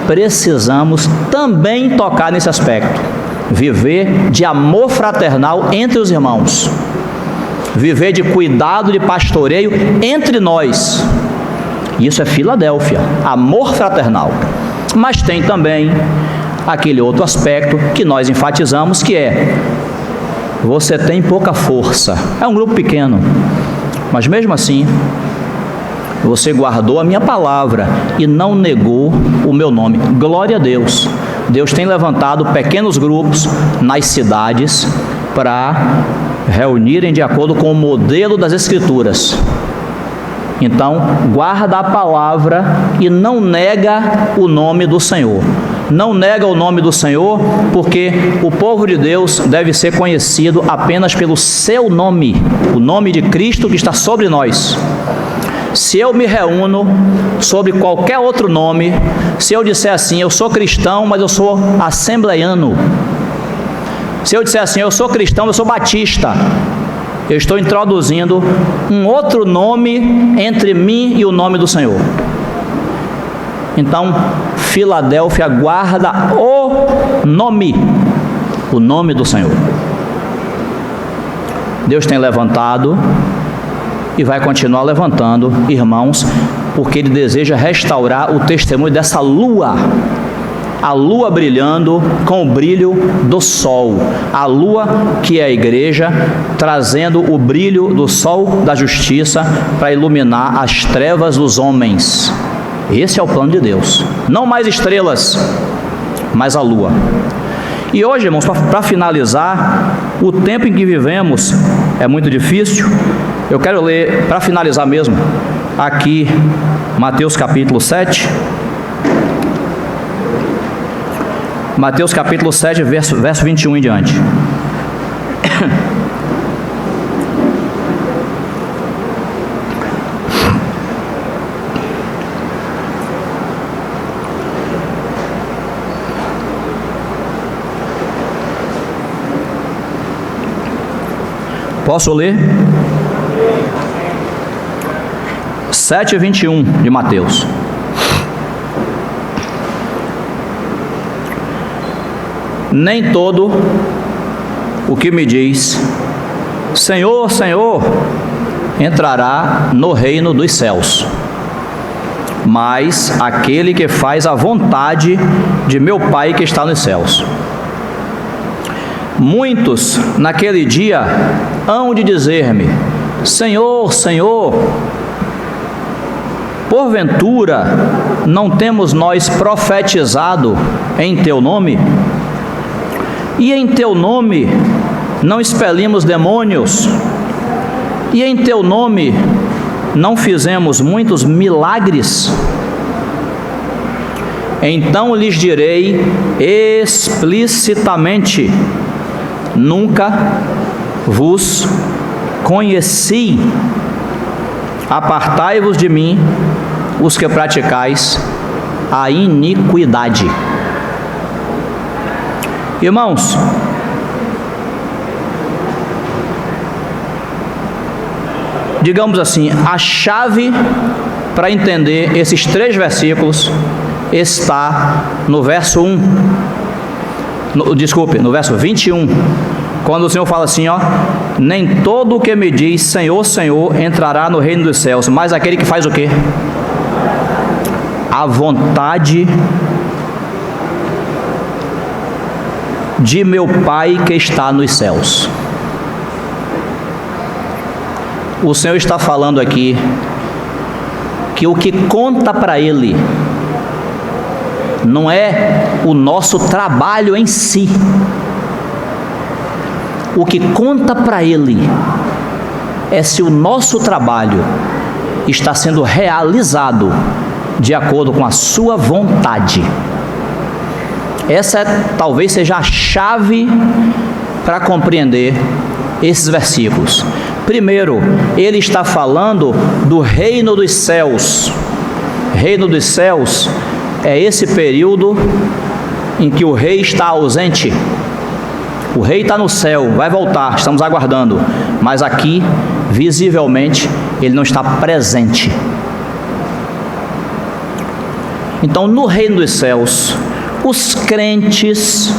S1: precisamos também tocar nesse aspecto, viver de amor fraternal entre os irmãos, viver de cuidado, de pastoreio entre nós. Isso é Filadélfia, amor fraternal. Mas tem também aquele outro aspecto que nós enfatizamos, que é: você tem pouca força, é um grupo pequeno, mas mesmo assim você guardou a minha palavra e não negou o meu nome. Glória a Deus. Deus tem levantado pequenos grupos nas cidades para reunirem de acordo com o modelo das Escrituras. Então, guarda a palavra e não nega o nome do Senhor. Não nega o nome do Senhor, porque o povo de Deus deve ser conhecido apenas pelo seu nome, o nome de Cristo que está sobre nós. Se eu me reúno sobre qualquer outro nome, se eu disser assim, eu sou cristão, mas eu sou assembleiano, se eu disser assim, eu sou cristão, eu sou batista, eu estou introduzindo um outro nome entre mim e o nome do Senhor. Então, Filadélfia guarda o nome do Senhor. Deus tem levantado e vai continuar levantando irmãos, porque Ele deseja restaurar o testemunho dessa lua, a lua brilhando com o brilho do sol, a lua que é a igreja, trazendo o brilho do sol da justiça para iluminar as trevas dos homens. Esse é o plano de Deus, não mais estrelas, mas a lua. E hoje, irmãos, para finalizar, o tempo em que vivemos é muito difícil. Eu quero ler, para finalizar mesmo, aqui Mateus capítulo 7. Mateus capítulo 7, verso 21 em diante. Posso ler? 7:21 de Mateus. Nem todo o que me diz, Senhor, Senhor, entrará no reino dos céus, mas aquele que faz a vontade de meu Pai que está nos céus. Muitos naquele dia hão de dizer-me, Senhor, Senhor, porventura não temos nós profetizado em teu nome? E em teu nome não expelimos demônios? E em teu nome não fizemos muitos milagres? Então lhes direi explicitamente, nunca vos conheci. Apartai-vos de mim, os que praticais a iniquidade. Irmãos, digamos assim, a chave para entender esses 3 versículos está no verso 1. No verso 21, quando o Senhor fala assim, ó, nem todo o que me diz Senhor, Senhor entrará no reino dos céus, mas aquele que faz o quê? A vontade de meu Pai que está nos céus. O Senhor está falando aqui que o que conta para Ele não é o nosso trabalho em si. O que conta para Ele é se o nosso trabalho está sendo realizado de acordo com a sua vontade. Essa talvez seja a chave para compreender esses versículos. Primeiro, ele está falando do reino dos céus. Reino dos céus é esse período em que o rei está ausente. O rei está no céu, vai voltar, estamos aguardando, mas aqui, visivelmente, ele não está presente. Então, no reino dos céus, os crentes,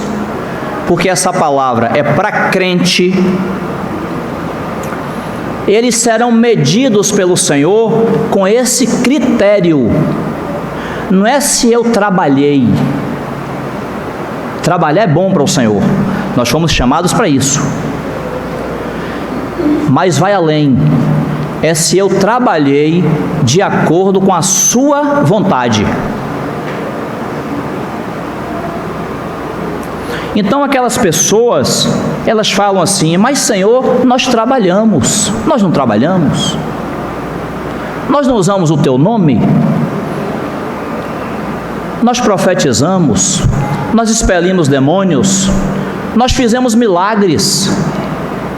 S1: porque essa palavra é para crente, eles serão medidos pelo Senhor com esse critério. Não é se eu trabalhei. Trabalhar é bom para o Senhor. Nós fomos chamados para isso. Mas vai além. É se eu trabalhei de acordo com a sua vontade. Então aquelas pessoas, elas falam assim: mas Senhor, nós trabalhamos. Nós não trabalhamos? Nós não usamos o teu nome? Nós profetizamos? Nós expelimos demônios? Nós fizemos milagres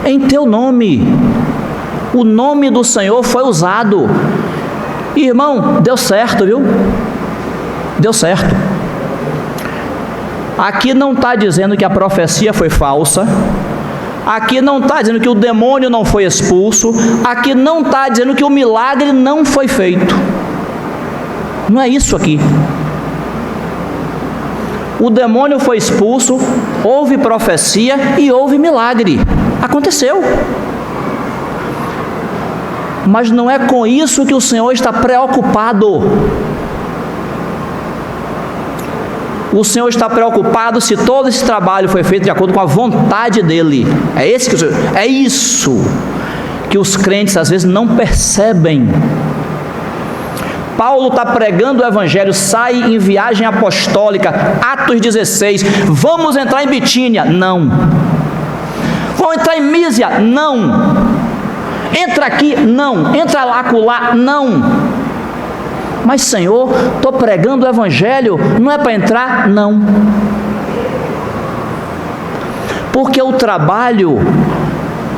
S1: em teu nome. O nome do Senhor foi usado. Irmão, deu certo, viu? Deu certo. Aqui não está dizendo que a profecia foi falsa. Aqui não está dizendo que o demônio não foi expulso. Aqui não está dizendo que o milagre não foi feito. Não é isso aqui. O demônio foi expulso, houve profecia e houve milagre. Aconteceu. Mas não é com isso que o Senhor está preocupado. O Senhor está preocupado se todo esse trabalho foi feito de acordo com a vontade dEle. É isso que os crentes às vezes não percebem. Paulo está pregando o Evangelho, sai em viagem apostólica, Atos 16, vamos entrar em Bitínia? Não. Vamos entrar em Mísia? Não. Entra aqui? Não. Entra lá, acolá? Não. Mas Senhor, estou pregando o Evangelho, não é para entrar? Não. Porque o trabalho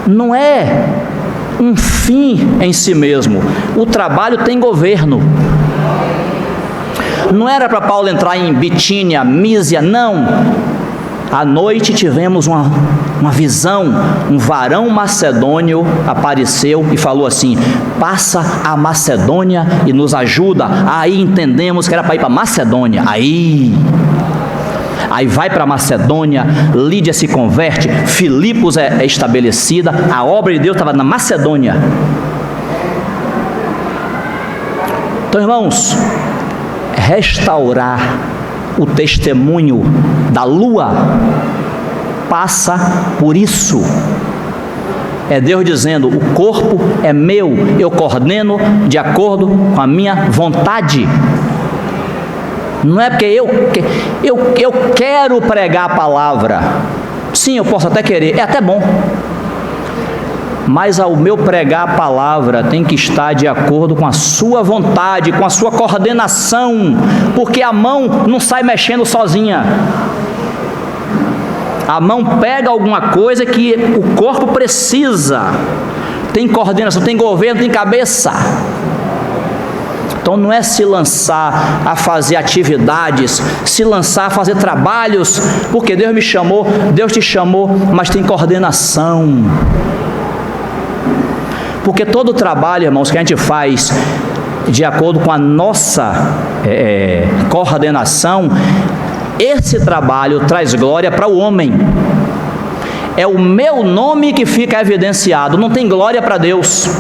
S1: não é um fim em si mesmo. O trabalho tem governo. Não era para Paulo entrar em Bitínia, Mísia, não. À noite tivemos uma visão, um varão macedônio apareceu e falou assim: passa a Macedônia e nos ajuda. Aí entendemos que era para ir para Macedônia. Aí vai para Macedônia, Lídia se converte, Filipos é estabelecida, a obra de Deus estava na Macedônia. Então, irmãos, restaurar o testemunho da lua passa por isso. É Deus dizendo: o corpo é meu, eu coordeno de acordo com a minha vontade. Não é porque eu quero pregar a palavra. Sim, eu posso até querer, é até bom. Mas ao meu pregar a palavra tem que estar de acordo com a sua vontade, com a sua coordenação, porque a mão não sai mexendo sozinha. A mão pega alguma coisa que o corpo precisa. Tem coordenação, tem governo, tem cabeça. Então não é se lançar a fazer atividades, se lançar a fazer trabalhos, porque Deus me chamou, Deus te chamou, mas tem coordenação. Porque todo trabalho, irmãos, que a gente faz de acordo com a nossa coordenação, esse trabalho traz glória para o homem. É o meu nome que fica evidenciado, não tem glória para Deus.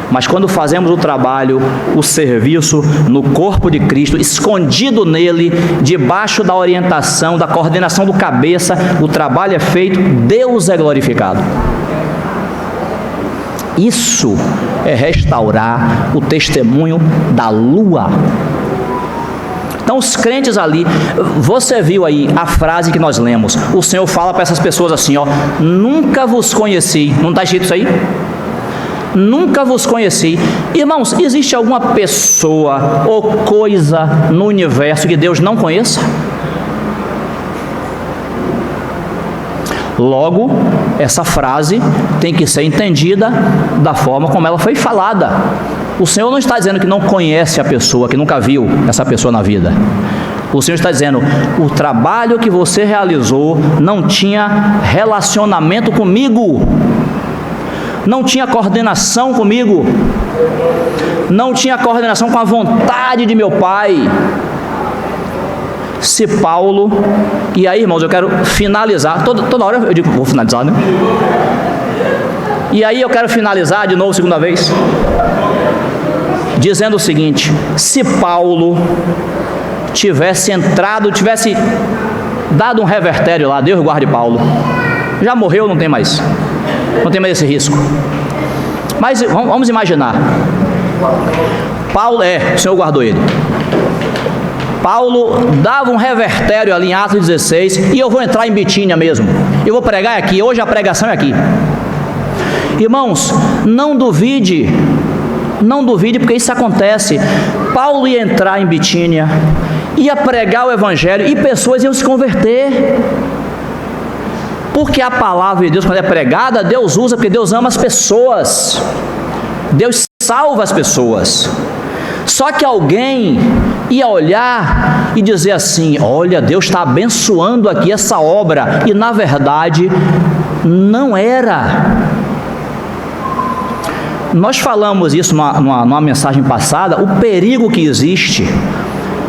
S1: Mas quando fazemos o trabalho, o serviço no corpo de Cristo, escondido nele, debaixo da orientação, da coordenação do cabeça, o trabalho é feito, Deus é glorificado. Isso é restaurar o testemunho da lua. Então os crentes ali, você viu aí a frase que nós lemos, o Senhor fala para essas pessoas assim, ó: nunca vos conheci. Não está escrito isso aí? Nunca vos conheci. Irmãos, existe alguma pessoa ou coisa no universo que Deus não conheça? Logo, essa frase tem que ser entendida da forma como ela foi falada. O Senhor não está dizendo que não conhece a pessoa, que nunca viu essa pessoa na vida. O Senhor está dizendo, o trabalho que você realizou não tinha relacionamento comigo, não tinha coordenação comigo, não tinha coordenação com a vontade de meu Pai. Se Paulo, e aí, irmãos, eu quero finalizar, toda hora eu digo, vou finalizar, né? E aí eu quero finalizar de novo, segunda vez, dizendo o seguinte: se Paulo tivesse dado um revertério lá, Deus guarde Paulo, já morreu, não tem mais esse risco. Mas vamos imaginar, Paulo, o Senhor guardou ele. Paulo dava um revertério ali em Atos 16, e eu vou entrar em Bitínia mesmo, eu vou pregar aqui, hoje a pregação é aqui. Irmãos, não duvide, porque isso acontece. Paulo ia entrar em Bitínia, ia pregar o Evangelho, e pessoas iam se converter, porque a palavra de Deus, quando é pregada, Deus usa, porque Deus ama as pessoas, Deus salva as pessoas. Só que alguém ia olhar e dizer assim: olha, Deus está abençoando aqui essa obra, e na verdade não era. Nós falamos isso numa mensagem passada, o perigo que existe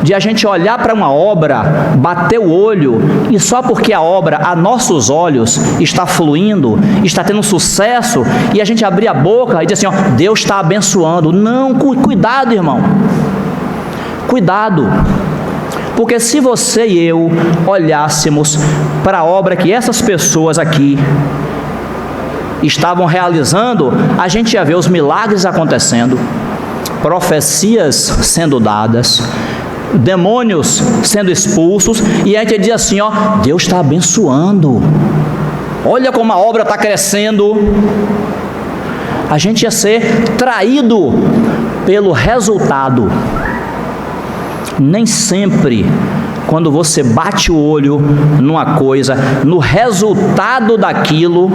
S1: de a gente olhar para uma obra, bater o olho, e só porque a obra, a nossos olhos, está fluindo, está tendo sucesso, e a gente abrir a boca e dizer assim, ó, Deus está abençoando. Não, cuidado, irmão, cuidado, porque se você e eu olhássemos para a obra que essas pessoas aqui estavam realizando, a gente ia ver os milagres acontecendo, profecias sendo dadas, demônios sendo expulsos, e a gente diz assim, ó, Deus está abençoando, olha como a obra está crescendo. A gente ia ser traído pelo resultado. Nem sempre, quando você bate o olho numa coisa, no resultado daquilo,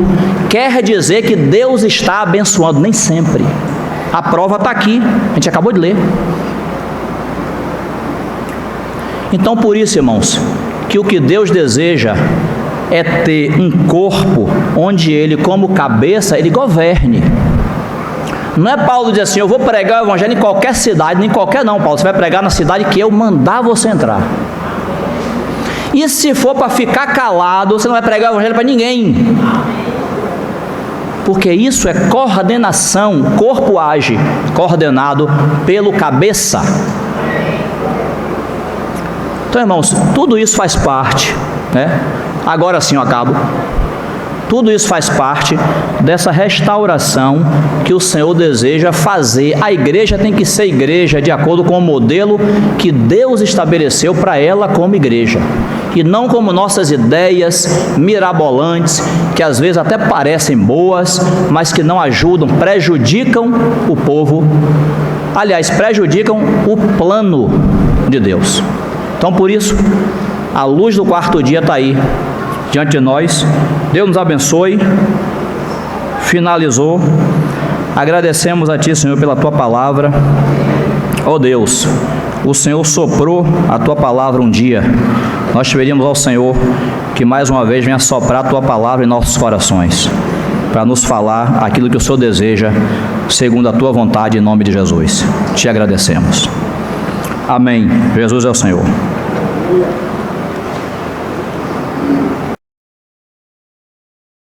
S1: quer dizer que Deus está abençoando. Nem sempre. A prova está aqui, a gente acabou de ler. Então, por isso, irmãos, que o que Deus deseja é ter um corpo onde Ele, como cabeça, Ele governe. Não é Paulo dizer assim, eu vou pregar o Evangelho em qualquer cidade, nem qualquer não, Paulo, você vai pregar na cidade que eu mandar você entrar. E se for para ficar calado, você não vai pregar o Evangelho para ninguém. Porque isso é coordenação, o corpo age coordenado pelo cabeça. Então, irmãos, tudo isso faz parte, né? Agora sim eu acabo. Tudo isso faz parte dessa restauração que o Senhor deseja fazer. A igreja tem que ser igreja de acordo com o modelo que Deus estabeleceu para ela como igreja. E não como nossas ideias mirabolantes, que às vezes até parecem boas, mas que não ajudam, prejudicam o povo. Aliás, prejudicam o plano de Deus. Então, por isso, a luz do quarto dia está aí, diante de nós. Deus nos abençoe. Finalizou. Agradecemos a Ti, Senhor, pela Tua palavra. Ó Deus, o Senhor soprou a Tua palavra um dia. Nós pedimos ao Senhor que mais uma vez venha soprar a Tua palavra em nossos corações, para nos falar aquilo que o Senhor deseja, segundo a Tua vontade, em nome de Jesus. Te agradecemos. Amém. Jesus é o Senhor.